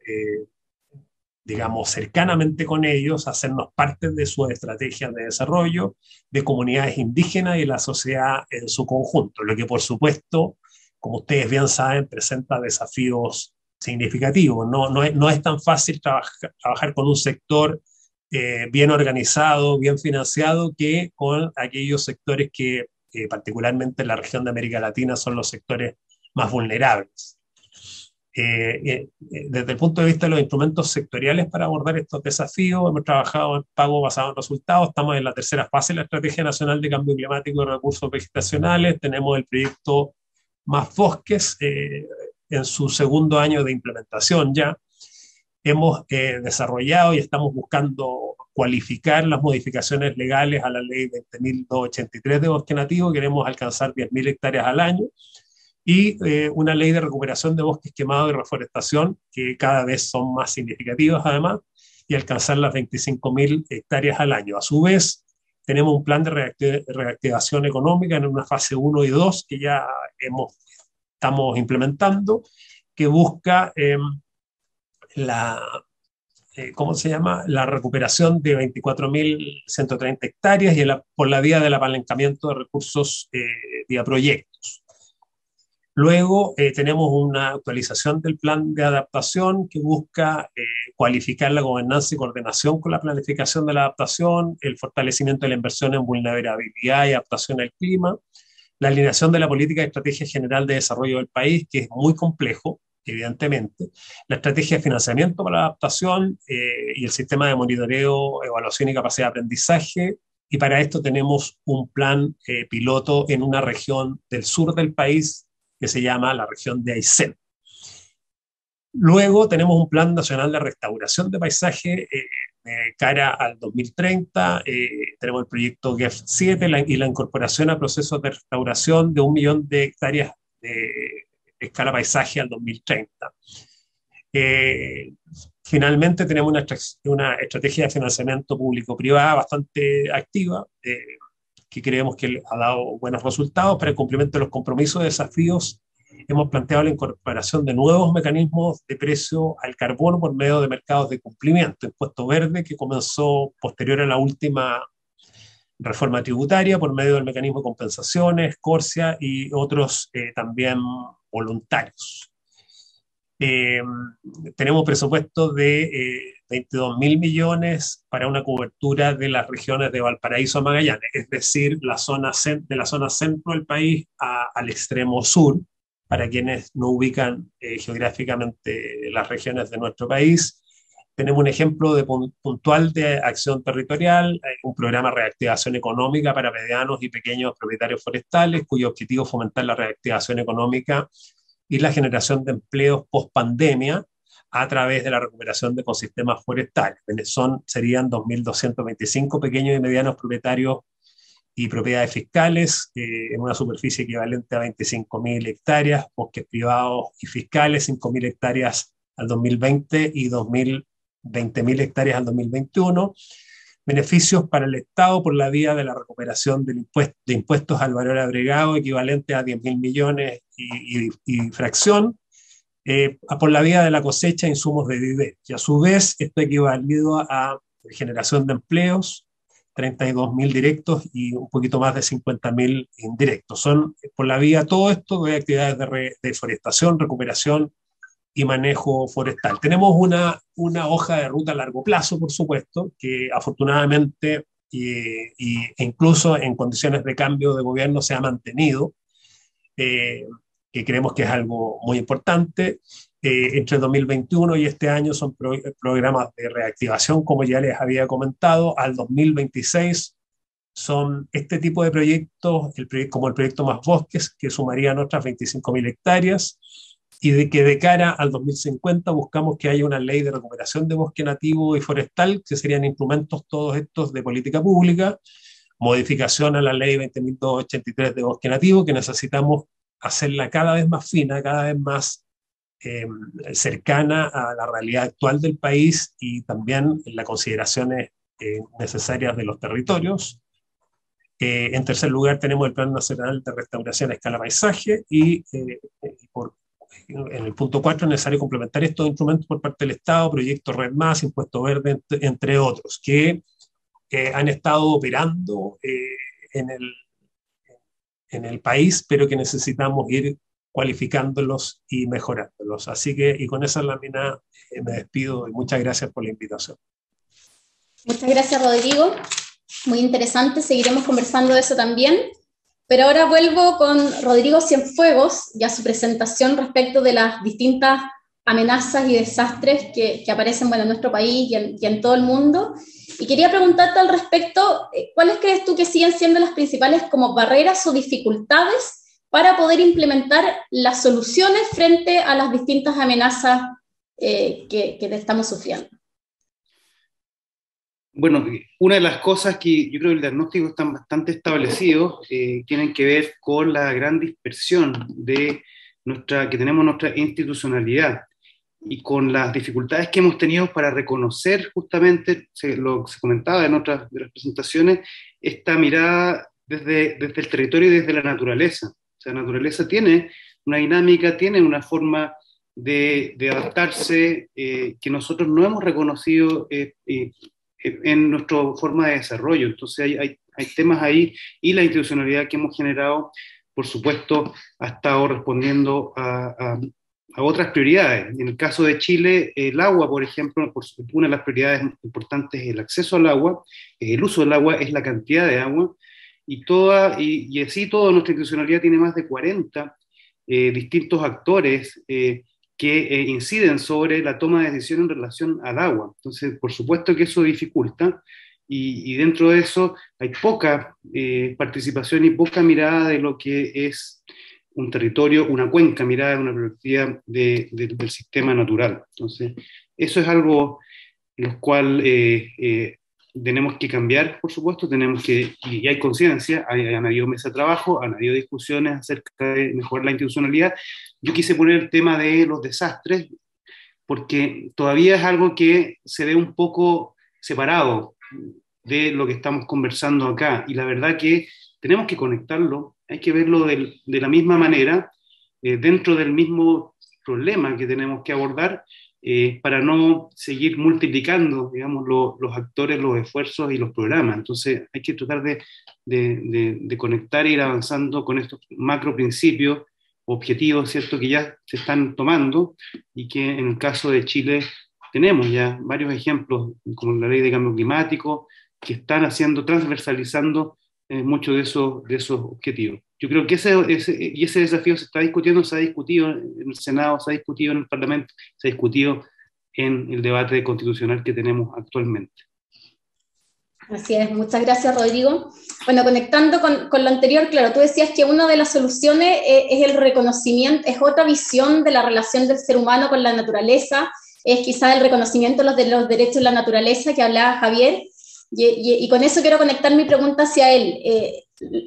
digamos, cercanamente con ellos, hacernos parte de sus estrategias de desarrollo, de comunidades indígenas y de la sociedad en su conjunto, lo que por supuesto, como ustedes bien saben, presenta desafíos significativos. No es tan fácil trabajar con un sector bien organizado, bien financiado, que con aquellos sectores que particularmente en la región de América Latina son los sectores más vulnerables. Desde el punto de vista de los instrumentos sectoriales para abordar estos desafíos, hemos trabajado en pago basado en resultados. Estamos en la tercera fase de la Estrategia Nacional de Cambio Climático y Recursos Vegetacionales. Tenemos el proyecto Más Bosques en su segundo año de implementación ya. Hemos desarrollado y estamos buscando cualificar las modificaciones legales a la ley 20.283 de bosque nativo. Queremos alcanzar 10.000 hectáreas al año, y una ley de recuperación de bosques quemados y reforestación, que cada vez son más significativas además, y alcanzar las 25.000 hectáreas al año. A su vez, tenemos un plan de reactivación económica en una fase 1 y 2 que ya estamos implementando, que busca la recuperación de 24.130 hectáreas por la vía del apalancamiento de recursos vía proyectos. Luego tenemos una actualización del plan de adaptación que busca cualificar la gobernanza y coordinación con la planificación de la adaptación, el fortalecimiento de la inversión en vulnerabilidad y adaptación al clima, la alineación de la política y estrategia general de desarrollo del país, que es muy complejo, evidentemente, la estrategia de financiamiento para la adaptación y el sistema de monitoreo, evaluación y capacidad de aprendizaje. Y para esto tenemos un plan piloto en una región del sur del país que se llama la región de Aysén. Luego tenemos un plan nacional de restauración de paisaje de cara al 2030. Tenemos el proyecto GEF 7 y la incorporación a procesos de restauración de 1 millón de hectáreas de escala paisaje al 2030. Finalmente tenemos una estrategia de financiamiento público-privada bastante activa, que creemos que ha dado buenos resultados. Para el cumplimiento de los compromisos y desafíos, hemos planteado la incorporación de nuevos mecanismos de precio al carbono por medio de mercados de cumplimiento. Impuesto Verde, que comenzó posterior a la última reforma tributaria, por medio del mecanismo de compensaciones, Corsia y otros también voluntarios. Tenemos presupuesto de 22.000 millones para una cobertura de las regiones de Valparaíso a Magallanes, es decir, de la zona centro del país al extremo sur, para quienes no ubican geográficamente las regiones de nuestro país. Tenemos un ejemplo puntual de acción territorial, un programa de reactivación económica para medianos y pequeños propietarios forestales, cuyo objetivo es fomentar la reactivación económica y la generación de empleos post pandemia a través de la recuperación de ecosistemas forestales. Serían 2.225 pequeños y medianos propietarios y propiedades fiscales en una superficie equivalente a 25.000 hectáreas, bosques privados y fiscales, 5.000 hectáreas al 2020 y 20.000 hectáreas al 2021. Beneficios para el Estado por la vía de la recuperación de impuestos al valor agregado equivalente a 10.000 millones y fracción, por la vía de la cosecha de insumos de viveros. Y a su vez, esto equivalido a generación de empleos, 32.000 directos y un poquito más de 50.000 indirectos. Son por la vía todo esto de actividades de deforestación, recuperación y manejo forestal. Tenemos una hoja de ruta a largo plazo, por supuesto, que afortunadamente e incluso en condiciones de cambio de gobierno se ha mantenido, que creemos que es algo muy importante. Entre 2021 y este año son programas de reactivación, como ya les había comentado. Al 2026 son este tipo de proyectos, como el proyecto Más Bosques, que sumarían otras 25.000 hectáreas, y de que de cara al 2050 buscamos que haya una ley de recuperación de bosque nativo y forestal, que serían instrumentos todos estos de política pública, modificación a la ley 20.283 de bosque nativo, que necesitamos hacerla cada vez más fina, cada vez más cercana a la realidad actual del país y también en las consideraciones necesarias de los territorios. En tercer lugar, tenemos el Plan Nacional de Restauración a Escala Paisaje y en el punto 4 es necesario complementar estos instrumentos por parte del Estado, proyecto Red Más, Impuesto Verde, entre otros, que han estado operando en el país, pero que necesitamos ir cualificándolos y mejorándolos. Así que, y con esa lámina me despido y muchas gracias por la invitación. Muchas gracias, Rodrigo. Muy interesante, seguiremos conversando de eso también. Pero ahora vuelvo con Rodrigo Cienfuegos y a su presentación respecto de las distintas amenazas y desastres que aparecen, bueno, en nuestro país y en todo el mundo. Y quería preguntarte al respecto, ¿cuáles crees tú que siguen siendo las principales como barreras o dificultades para poder implementar las soluciones frente a las distintas amenazas que estamos sufriendo? Bueno, una de las cosas que yo creo que el diagnóstico están bastante establecidos tienen que ver con la gran dispersión que tenemos nuestra institucionalidad y con las dificultades que hemos tenido para reconocer justamente, lo que se comentaba en otras de las presentaciones, esta mirada desde el territorio y desde la naturaleza. O sea, la naturaleza tiene una dinámica, tiene una forma de adaptarse que nosotros no hemos reconocido en nuestra forma de desarrollo. Entonces hay temas ahí y la institucionalidad que hemos generado, por supuesto, ha estado respondiendo a otras prioridades. En el caso de Chile, el agua, por ejemplo, una de las prioridades importantes es el acceso al agua, el uso del agua, es la cantidad de agua, y así toda nuestra institucionalidad tiene más de 40 distintos actores que inciden sobre la toma de decisión en relación al agua. Entonces, por supuesto que eso dificulta, y dentro de eso hay poca participación y poca mirada de lo que es un territorio, una cuenca, mirada de una perspectiva del sistema natural. Entonces, eso es algo en lo cual tenemos que cambiar, por supuesto, y hay conciencia, han habido mesas de trabajo, han habido discusiones acerca de mejorar la institucionalidad. Yo quise poner el tema de los desastres, porque todavía es algo que se ve un poco separado de lo que estamos conversando acá, y la verdad que tenemos que conectarlo, hay que verlo de la misma manera, dentro del mismo problema que tenemos que abordar, para no seguir multiplicando, digamos, los actores, los esfuerzos y los programas. Entonces hay que tratar de conectar e ir avanzando con estos macro principios, objetivos, ¿cierto?, que ya se están tomando y que en el caso de Chile tenemos ya varios ejemplos, como la ley de cambio climático, que están transversalizando muchos de esos objetivos. Yo creo que ese desafío se ha discutido en el Senado, se ha discutido en el Parlamento, se ha discutido en el debate constitucional que tenemos actualmente. Así es, muchas gracias, Rodrigo. Bueno, conectando con lo anterior, claro, tú decías que una de las soluciones es el reconocimiento, es otra visión de la relación del ser humano con la naturaleza, es quizás el reconocimiento de los derechos de la naturaleza que hablaba Javier, y con eso quiero conectar mi pregunta hacia él.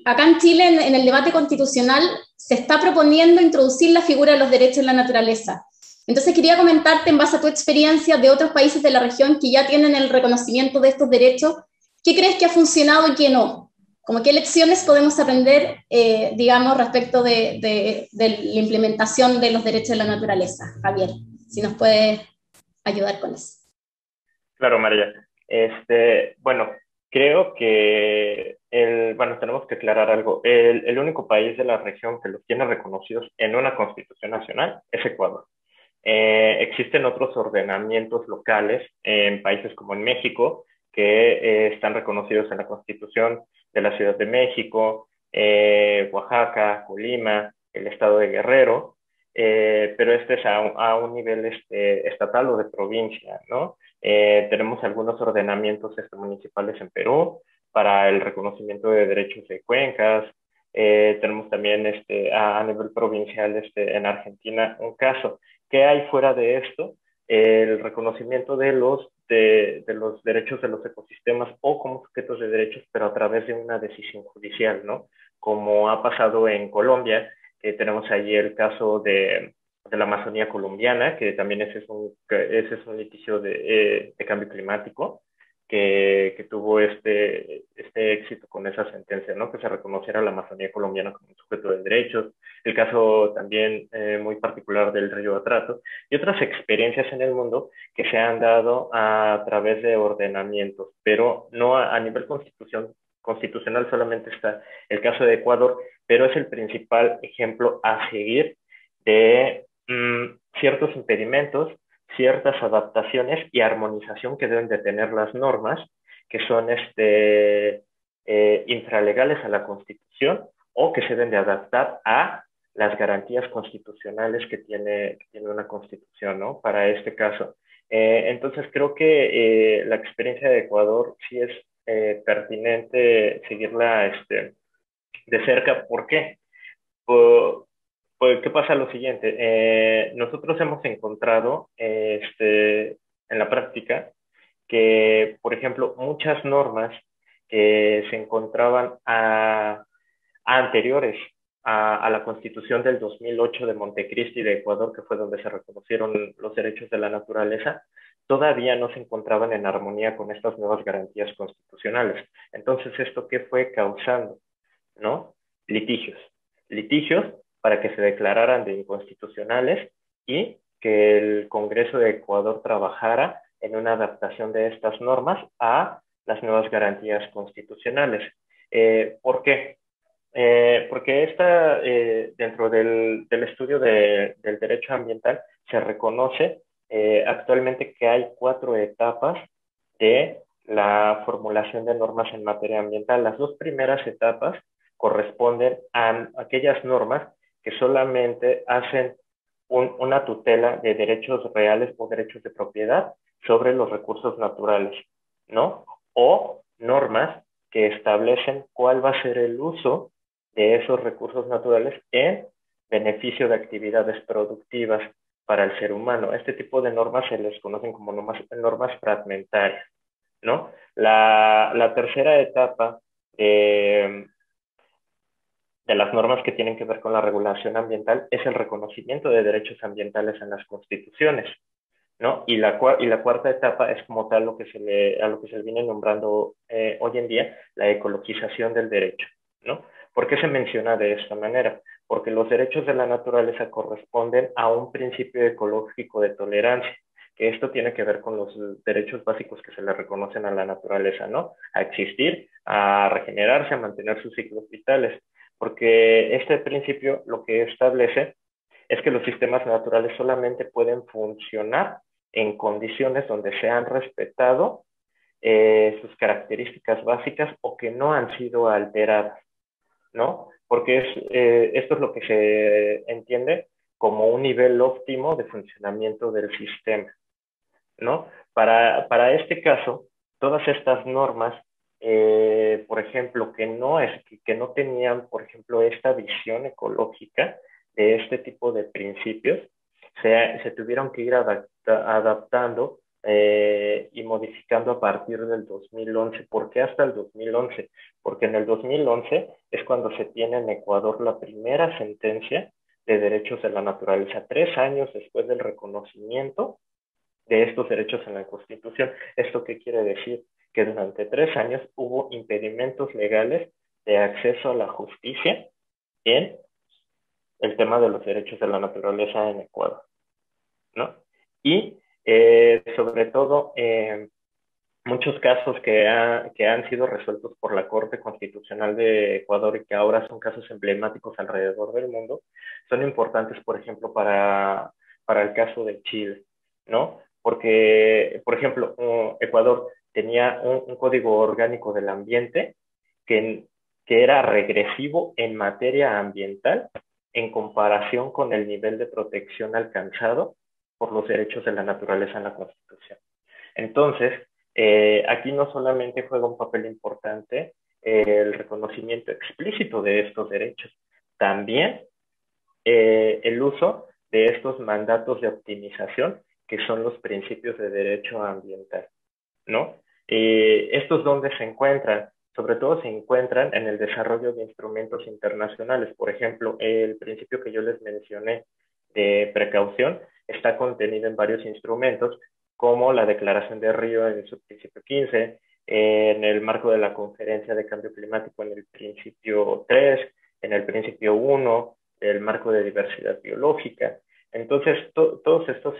Acá en Chile, en el debate constitucional, se está proponiendo introducir la figura de los derechos de la naturaleza. Entonces quería comentarte, en base a tu experiencia de otros países de la región que ya tienen el reconocimiento de estos derechos, ¿qué crees que ha funcionado y qué no? ¿Cómo qué lecciones podemos aprender, digamos, respecto de la implementación de los derechos de la naturaleza? Javier, si nos puedes ayudar con eso. Claro, María. Bueno, creo que tenemos que aclarar algo. El único país de la región que los tiene reconocidos en una constitución nacional es Ecuador. Existen otros ordenamientos locales en países como en México que están reconocidos en la Constitución de la Ciudad de México, Oaxaca, Colima, el estado de Guerrero, pero este es a un nivel estatal o de provincia, ¿no? Tenemos algunos ordenamientos municipales en Perú para el reconocimiento de derechos de cuencas. Tenemos también a nivel provincial en Argentina un caso. ¿Qué hay fuera de esto? El reconocimiento de los derechos de los ecosistemas o como sujetos de derechos, pero a través de una decisión judicial, ¿no? Como ha pasado en Colombia, que tenemos allí el caso de la Amazonía colombiana, que también ese es un litigio de cambio climático, que tuvo este éxito con esa sentencia, ¿no? Que se reconociera la Amazonía colombiana como un sujeto de derechos. El caso también muy particular del río Atrato y otras experiencias en el mundo que se han dado a través de ordenamientos, pero no a nivel constitucional. Solamente está el caso de Ecuador, pero es el principal ejemplo a seguir de ciertos impedimentos, ciertas adaptaciones y armonización que deben de tener las normas, que son infralegales a la Constitución o que se deben de adaptar a las garantías constitucionales que tiene una Constitución, ¿no? Para este caso. Entonces creo que la experiencia de Ecuador sí es pertinente seguirla de cerca. ¿Por qué? Pues, ¿qué pasa? Lo siguiente, nosotros hemos encontrado en la práctica que, por ejemplo, muchas normas que se encontraban anteriores a la Constitución del 2008 de Montecristi de Ecuador, que fue donde se reconocieron los derechos de la naturaleza, todavía no se encontraban en armonía con estas nuevas garantías constitucionales. Entonces, ¿esto qué fue causando? ¿No? Litigios para que se declararan de inconstitucionales y que el Congreso de Ecuador trabajara en una adaptación de estas normas a las nuevas garantías constitucionales. ¿Por qué? Porque dentro del estudio del derecho ambiental se reconoce actualmente que hay 4 etapas de la formulación de normas en materia ambiental. Las 2 primeras etapas corresponden a aquellas normas que solamente hacen una tutela de derechos reales o derechos de propiedad sobre los recursos naturales, ¿no? O normas que establecen cuál va a ser el uso de esos recursos naturales en beneficio de actividades productivas para el ser humano. Este tipo de normas se les conocen como normas fragmentarias, ¿no? La tercera etapa de las normas que tienen que ver con la regulación ambiental es el reconocimiento de derechos ambientales en las constituciones, ¿no? Y la cuarta etapa es como tal a lo que se le viene nombrando hoy en día la ecologización del derecho, ¿no? ¿Por qué se menciona de esta manera? Porque los derechos de la naturaleza corresponden a un principio ecológico de tolerancia, que esto tiene que ver con los derechos básicos que se le reconocen a la naturaleza, ¿no? A existir, a regenerarse, a mantener sus ciclos vitales, porque este principio lo que establece es que los sistemas naturales solamente pueden funcionar en condiciones donde se han respetado sus características básicas o que no han sido alteradas, ¿no? Porque esto es lo que se entiende como un nivel óptimo de funcionamiento del sistema, ¿no? Para este caso, todas estas normas, por ejemplo, que no tenían, por ejemplo, esta visión ecológica de este tipo de principios, se tuvieron que ir adaptando y modificando a partir del 2011. ¿Por qué hasta el 2011? Porque en el 2011 es cuando se tiene en Ecuador la primera sentencia de derechos de la naturaleza, 3 años después del reconocimiento de estos derechos en la Constitución. ¿Esto qué quiere decir? Que durante 3 años hubo impedimentos legales de acceso a la justicia en el tema de los derechos de la naturaleza en Ecuador, ¿no? Y sobre todo, muchos casos que han sido resueltos por la Corte Constitucional de Ecuador y que ahora son casos emblemáticos alrededor del mundo, son importantes, por ejemplo, para el caso de Chile, ¿no? Porque, por ejemplo, Ecuador tenía un código orgánico del ambiente que era regresivo en materia ambiental en comparación con el nivel de protección alcanzado por los derechos de la naturaleza en la Constitución. Entonces, aquí no solamente juega un papel importante el reconocimiento explícito de estos derechos, también el uso de estos mandatos de optimización, que son los principios de derecho ambiental, ¿no? ¿Estos dónde se encuentran? Sobre todo se encuentran en el desarrollo de instrumentos internacionales. Por ejemplo, el principio que yo les mencioné de precaución está contenido en varios instrumentos, como la Declaración de Río en su principio 15, en el marco de la Conferencia de Cambio Climático en el principio 3, en el principio 1, el marco de diversidad biológica. Entonces, todos estos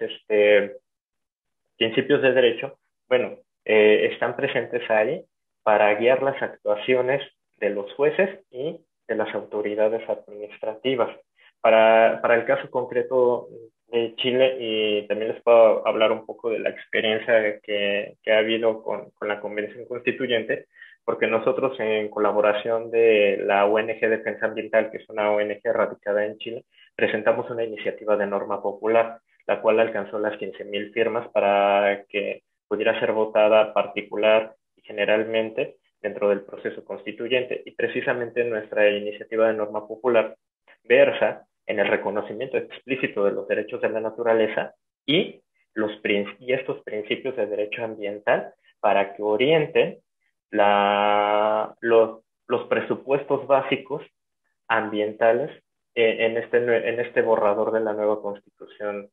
principios de derecho, bueno, están presentes ahí para guiar las actuaciones de los jueces y de las autoridades administrativas. Para el caso concreto de Chile, y también les puedo hablar un poco de la experiencia que ha habido con la Convención Constituyente, porque nosotros, en colaboración de la ONG Defensa Ambiental, que es una ONG radicada en Chile, presentamos una iniciativa de norma popular, la cual alcanzó las 15,000 firmas para que pudiera ser votada particular y generalmente dentro del proceso constituyente. Y precisamente nuestra iniciativa de norma popular versa en el reconocimiento explícito de los derechos de la naturaleza y estos principios de derecho ambiental para que orienten los presupuestos básicos ambientales en este borrador de la nueva Constitución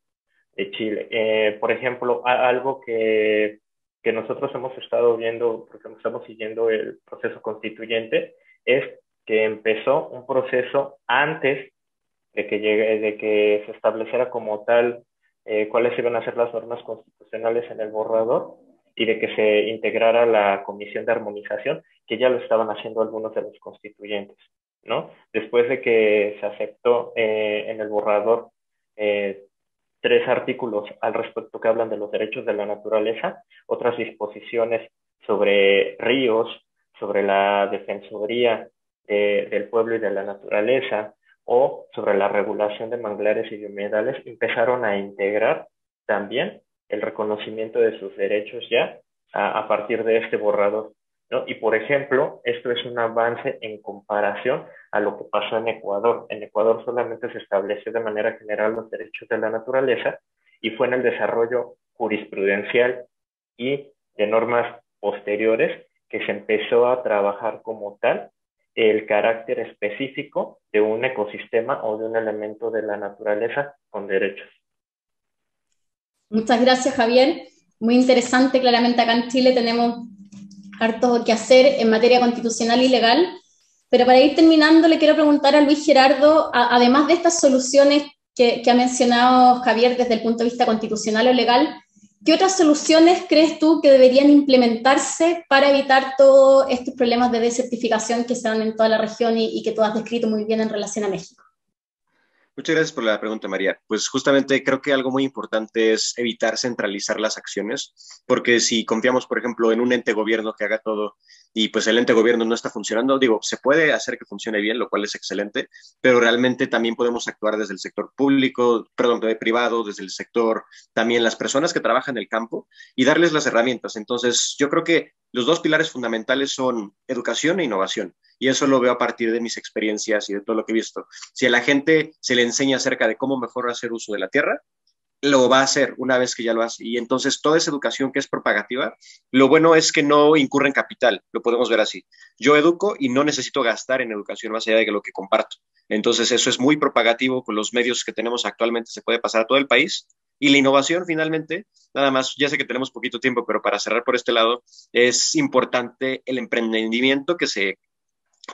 de Chile. Por ejemplo, algo que nosotros hemos estado viendo, porque estamos siguiendo el proceso constituyente, es que empezó un proceso antes de que se estableciera como tal cuáles iban a ser las normas constitucionales en el borrador, y de que se integrara la Comisión de Armonización, que ya lo estaban haciendo algunos de los constituyentes, ¿no? Después de que se aceptó en el borrador 3 artículos al respecto que hablan de los derechos de la naturaleza, otras disposiciones sobre ríos, sobre la defensoría del pueblo y de la naturaleza, o sobre la regulación de manglares y de humedales, empezaron a integrar también el reconocimiento de sus derechos ya a partir de este borrador, ¿no? Y por ejemplo, esto es un avance en comparación a lo que pasó en Ecuador. En Ecuador solamente se estableció de manera general los derechos de la naturaleza, y fue en el desarrollo jurisprudencial y de normas posteriores que se empezó a trabajar como tal el carácter específico de un ecosistema o de un elemento de la naturaleza con derechos. Muchas gracias, Javier. Muy interesante. Claramente acá en Chile tenemos harto que hacer en materia constitucional y legal, pero para ir terminando le quiero preguntar a Luis Gerardo, además de estas soluciones que ha mencionado Javier desde el punto de vista constitucional o legal, ¿qué otras soluciones crees tú que deberían implementarse para evitar todos estos problemas de desertificación que se dan en toda la región y que tú has descrito muy bien en relación a México? Muchas gracias por la pregunta, María. Pues justamente creo que algo muy importante es evitar centralizar las acciones, porque si confiamos, por ejemplo, en un ente gobierno que haga todo y pues el ente gobierno no está funcionando, digo, se puede hacer que funcione bien, lo cual es excelente, pero realmente también podemos actuar desde el sector público, perdón, privado, desde el sector, también las personas que trabajan en el campo y darles las herramientas. Entonces, yo creo que los 2 pilares fundamentales son educación e innovación. Y eso lo veo a partir de mis experiencias y de todo lo que he visto. Si a la gente se le enseña acerca de cómo mejor hacer uso de la tierra, lo va a hacer una vez que ya lo hace. Y entonces toda esa educación que es propagativa, lo bueno es que no incurre en capital, lo podemos ver así. Yo educo y no necesito gastar en educación más allá de lo que comparto. Entonces eso es muy propagativo, con los medios que tenemos actualmente se puede pasar a todo el país. Y la innovación, finalmente, nada más, ya sé que tenemos poquito tiempo, pero para cerrar por este lado, es importante el emprendimiento que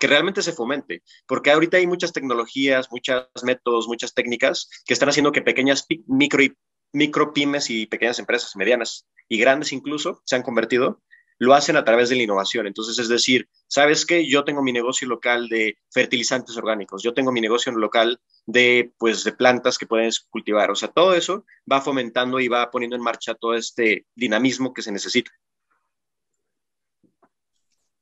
realmente se fomente, porque ahorita hay muchas tecnologías, muchos métodos, muchas técnicas que están haciendo que pequeñas micro pymes y pequeñas empresas medianas y grandes incluso se han convertido, lo hacen a través de la innovación. Entonces, es decir, ¿sabes qué? Yo tengo mi negocio local de fertilizantes orgánicos, yo tengo mi negocio local de plantas que pueden cultivar. O sea, todo eso va fomentando y va poniendo en marcha todo este dinamismo que se necesita.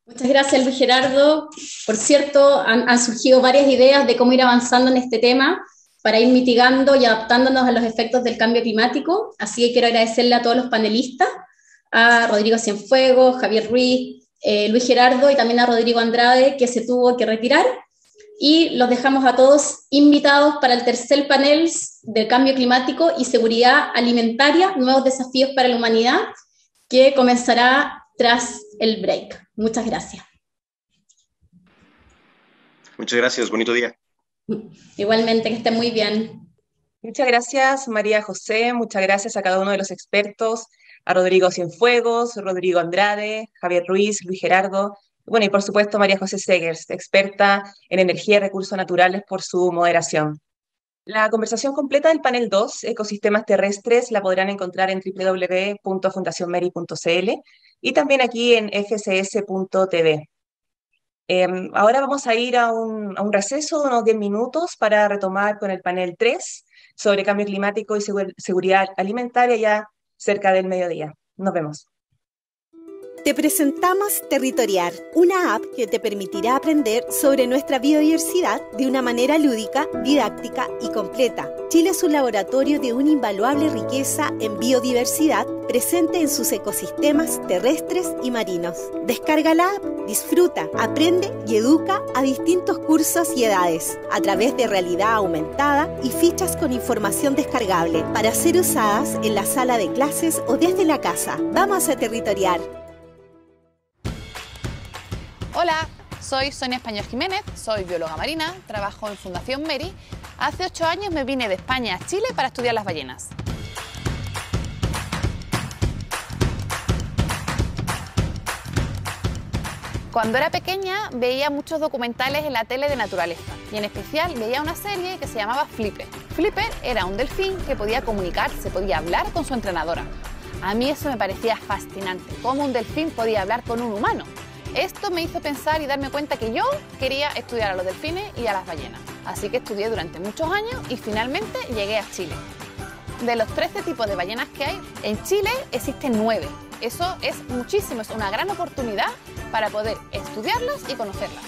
Muchas gracias, Luis Gerardo. Por cierto, han surgido varias ideas de cómo ir avanzando en este tema para ir mitigando y adaptándonos a los efectos del cambio climático. Así que quiero agradecerle a todos los panelistas, a Rodrigo Cienfuegos, Javier Ruiz, Luis Gerardo y también a Rodrigo Andrade, que se tuvo que retirar. Y los dejamos a todos invitados para el tercer panel del cambio climático y seguridad alimentaria, nuevos desafíos para la humanidad, que comenzará tras el break. Muchas gracias. Muchas gracias, bonito día. Igualmente, que estén muy bien. Muchas gracias, María José, muchas gracias a cada uno de los expertos, a Rodrigo Cienfuegos, Rodrigo Andrade, Javier Ruiz, Luis Gerardo, bueno, y por supuesto María José Segers, experta en energía y recursos naturales, por su moderación. La conversación completa del panel 2, Ecosistemas Terrestres, la podrán encontrar en www.fundacionmeri.cl y también aquí en fcs.tv. Ahora vamos a ir a un receso de unos 10 minutos para retomar con el panel 3 sobre cambio climático y seguridad alimentaria ya cerca del mediodía. Nos vemos. Te presentamos Territoriar, una app que te permitirá aprender sobre nuestra biodiversidad de una manera lúdica, didáctica y completa. Chile es un laboratorio de una invaluable riqueza en biodiversidad presente en sus ecosistemas terrestres y marinos. Descarga la app, disfruta, aprende y educa a distintos cursos y edades a través de realidad aumentada y fichas con información descargable para ser usadas en la sala de clases o desde la casa. ¡Vamos a territoriar! Hola, soy Sonia Español Jiménez, soy bióloga marina, trabajo en Fundación Meri. Hace 8 años me vine de España a Chile para estudiar las ballenas. Cuando era pequeña veía muchos documentales en la tele de naturaleza y en especial veía una serie que se llamaba Flipper. Flipper era un delfín que podía comunicarse, podía hablar con su entrenadora. A mí eso me parecía fascinante, cómo un delfín podía hablar con un humano. Esto me hizo pensar y darme cuenta que yo quería estudiar a los delfines y a las ballenas. Así que estudié durante muchos años y finalmente llegué a Chile. De los 13 tipos de ballenas que hay, en Chile existen 9. Eso es muchísimo, es una gran oportunidad para poder estudiarlas y conocerlas.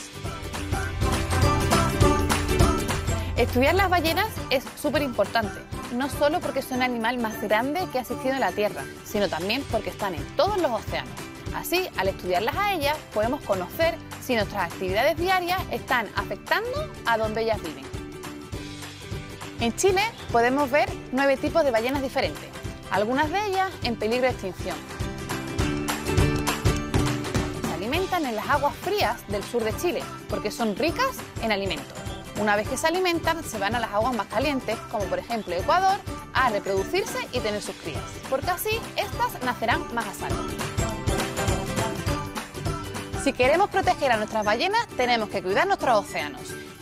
Estudiar las ballenas es súper importante, no solo porque es un animal más grande que ha existido en la Tierra, sino también porque están en todos los océanos. Así, al estudiarlas a ellas, podemos conocer si nuestras actividades diarias están afectando a donde ellas viven. En Chile podemos ver 9 tipos de ballenas diferentes, algunas de ellas en peligro de extinción. Se alimentan en las aguas frías del sur de Chile porque son ricas en alimentos. Una vez que se alimentan, se van a las aguas más calientes, como por ejemplo Ecuador, a reproducirse y tener sus crías, porque así estas nacerán más a salvo. Si queremos proteger a nuestras ballenas, tenemos que cuidar nuestros océanos.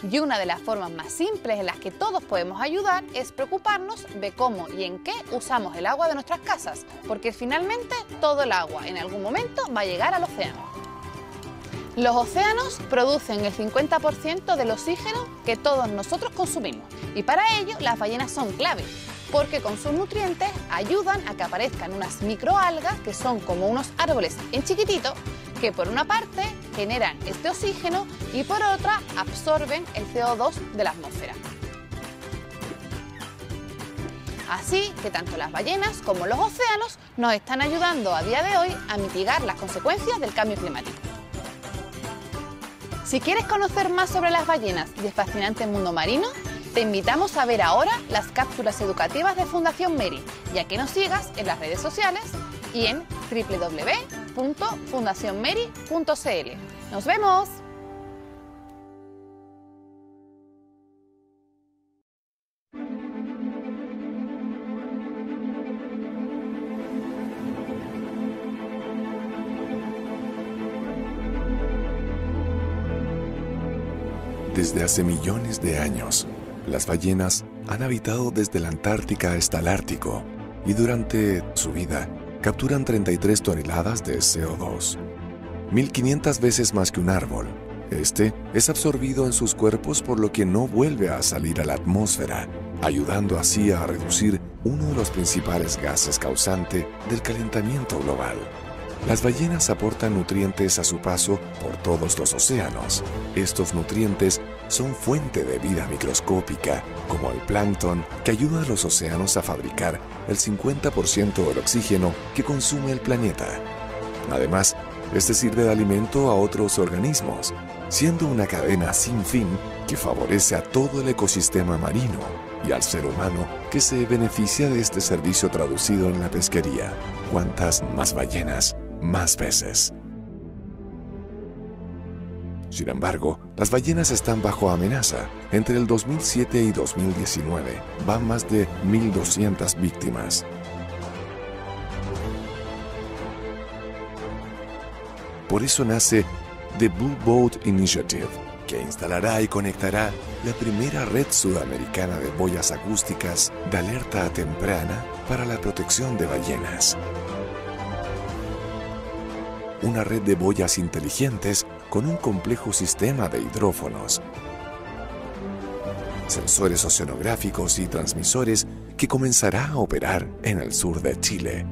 Y una de las formas más simples en las que todos podemos ayudar es preocuparnos de cómo y en qué usamos el agua de nuestras casas, porque finalmente todo el agua en algún momento va a llegar al océano. Los océanos producen el 50% del oxígeno que todos nosotros consumimos y para ello las ballenas son clave, porque con sus nutrientes ayudan a que aparezcan unas microalgas que son como unos árboles en chiquitito que por una parte generan este oxígeno y por otra absorben el CO2 de la atmósfera. Así que tanto las ballenas como los océanos nos están ayudando a día de hoy a mitigar las consecuencias del cambio climático. Si quieres conocer más sobre las ballenas y el fascinante mundo marino, te invitamos a ver ahora las cápsulas educativas de Fundación Meri y a que nos sigas en las redes sociales y en www.fundacionmeri.cl. ¡Nos vemos! Desde hace millones de años, las ballenas han habitado desde la Antártica hasta el Ártico y durante su vida capturan 33 toneladas de CO2, 1.500 veces más que un árbol. Este es absorbido en sus cuerpos por lo que no vuelve a salir a la atmósfera, ayudando así a reducir uno de los principales gases causante del calentamiento global. Las ballenas aportan nutrientes a su paso por todos los océanos. Estos nutrientes son fuente de vida microscópica, como el plancton, que ayuda a los océanos a fabricar el 50% del oxígeno que consume el planeta. Además, este sirve de alimento a otros organismos, siendo una cadena sin fin que favorece a todo el ecosistema marino y al ser humano que se beneficia de este servicio traducido en la pesquería. Cuantas más ballenas, más peces. Sin embargo, las ballenas están bajo amenaza. Entre el 2007 y 2019 van más de 1.200 víctimas. Por eso nace The Blue Boat Initiative, que instalará y conectará la primera red sudamericana de boyas acústicas de alerta temprana para la protección de ballenas. Una red de boyas inteligentes con un complejo sistema de hidrófonos, sensores oceanográficos y transmisores que comenzará a operar en el sur de Chile.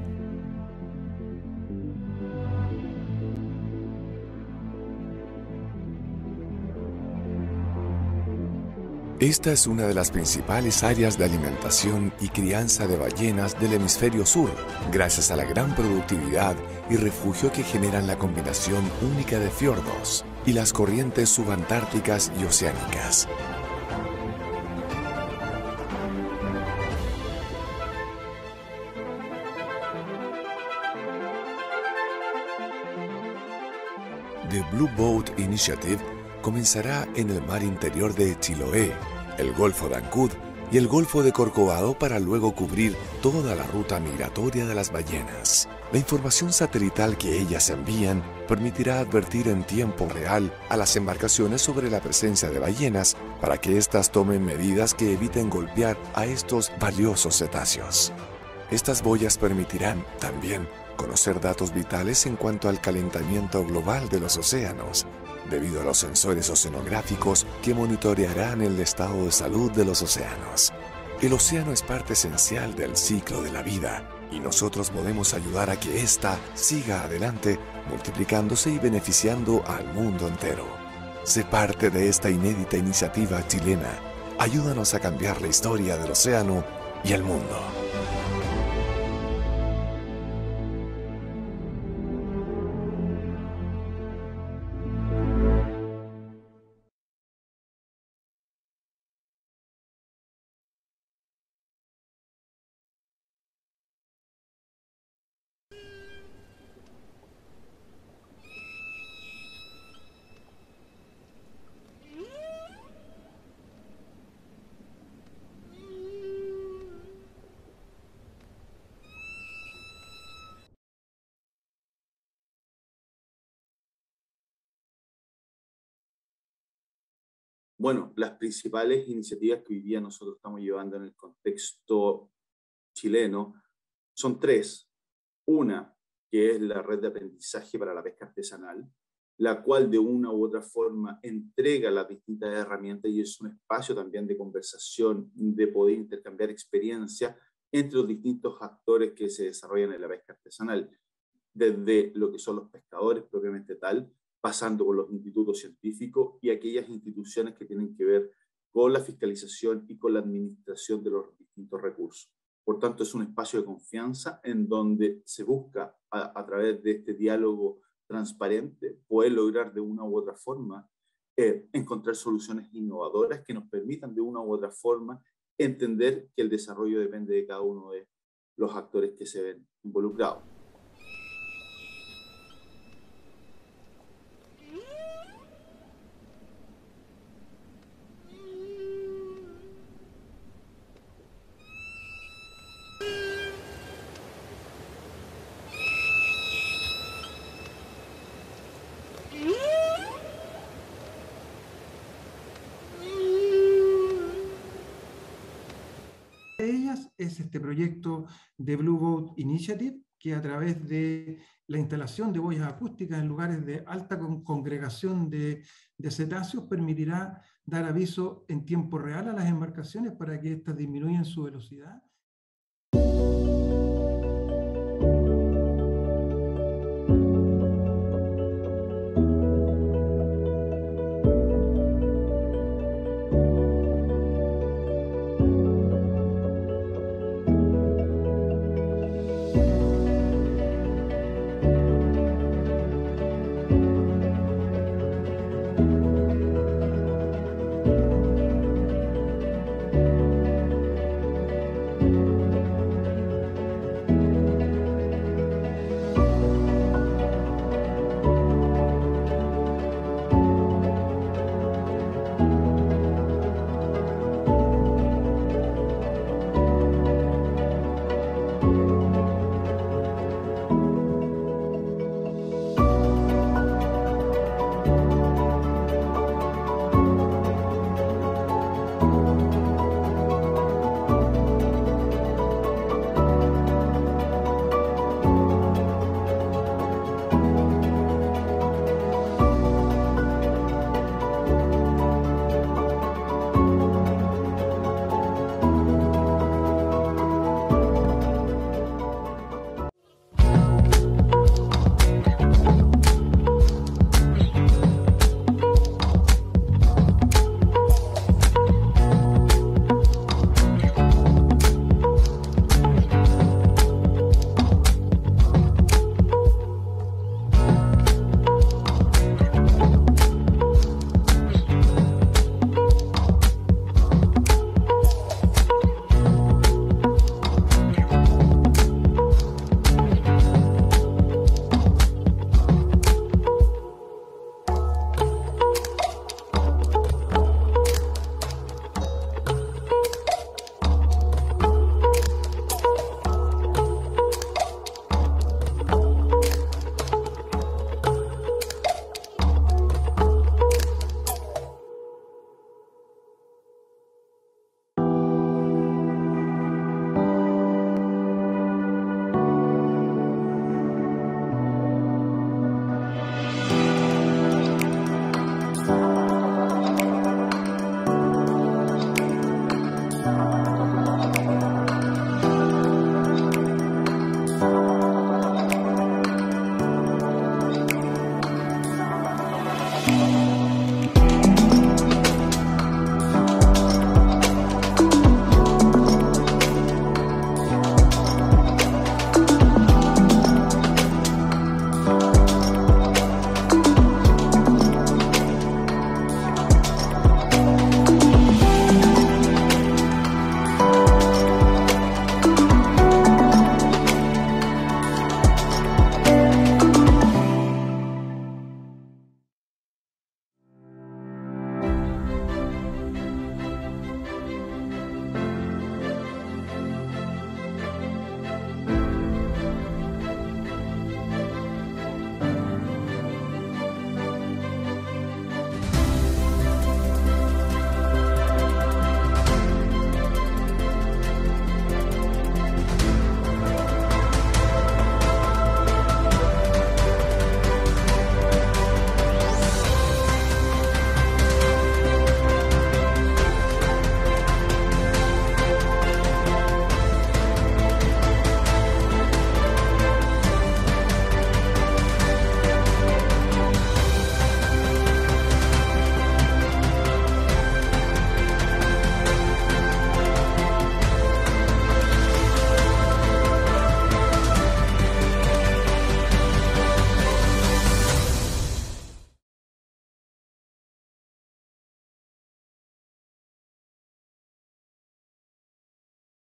Esta es una de las principales áreas de alimentación y crianza de ballenas del hemisferio sur, gracias a la gran productividad y refugio que generan la combinación única de fiordos y las corrientes subantárticas y oceánicas. The Blue Boat Initiative comenzará en el mar interior de Chiloé, el Golfo de Ancud y el Golfo de Corcovado para luego cubrir toda la ruta migratoria de las ballenas. La información satelital que ellas envían permitirá advertir en tiempo real a las embarcaciones sobre la presencia de ballenas para que éstas tomen medidas que eviten golpear a estos valiosos cetáceos. Estas boyas permitirán también conocer datos vitales en cuanto al calentamiento global de los océanos, debido a los sensores oceanográficos que monitorearán el estado de salud de los océanos. El océano es parte esencial del ciclo de la vida y nosotros podemos ayudar a que ésta siga adelante, multiplicándose y beneficiando al mundo entero. Sé parte de esta inédita iniciativa chilena. Ayúdanos a cambiar la historia del océano y el mundo. Bueno, las principales iniciativas que hoy día nosotros estamos llevando en el contexto chileno son tres. Una, que es la red de aprendizaje para la pesca artesanal, la cual de una u otra forma entrega las distintas herramientas y es un espacio también de conversación, de poder intercambiar experiencia entre los distintos actores que se desarrollan en la pesca artesanal, desde lo que son los pescadores propiamente tal, pasando por los institutos científicos y aquellas instituciones que tienen que ver con la fiscalización y con la administración de los distintos recursos. Por tanto, es un espacio de confianza en donde se busca, a través de este diálogo transparente, poder lograr de una u otra forma encontrar soluciones innovadoras que nos permitan de una u otra forma entender que el desarrollo depende de cada uno de los actores que se ven involucrados. Es este proyecto de Blue Boat Initiative, que a través de la instalación de boyas acústicas en lugares de alta congregación de cetáceos permitirá dar aviso en tiempo real a las embarcaciones para que éstas disminuyan su velocidad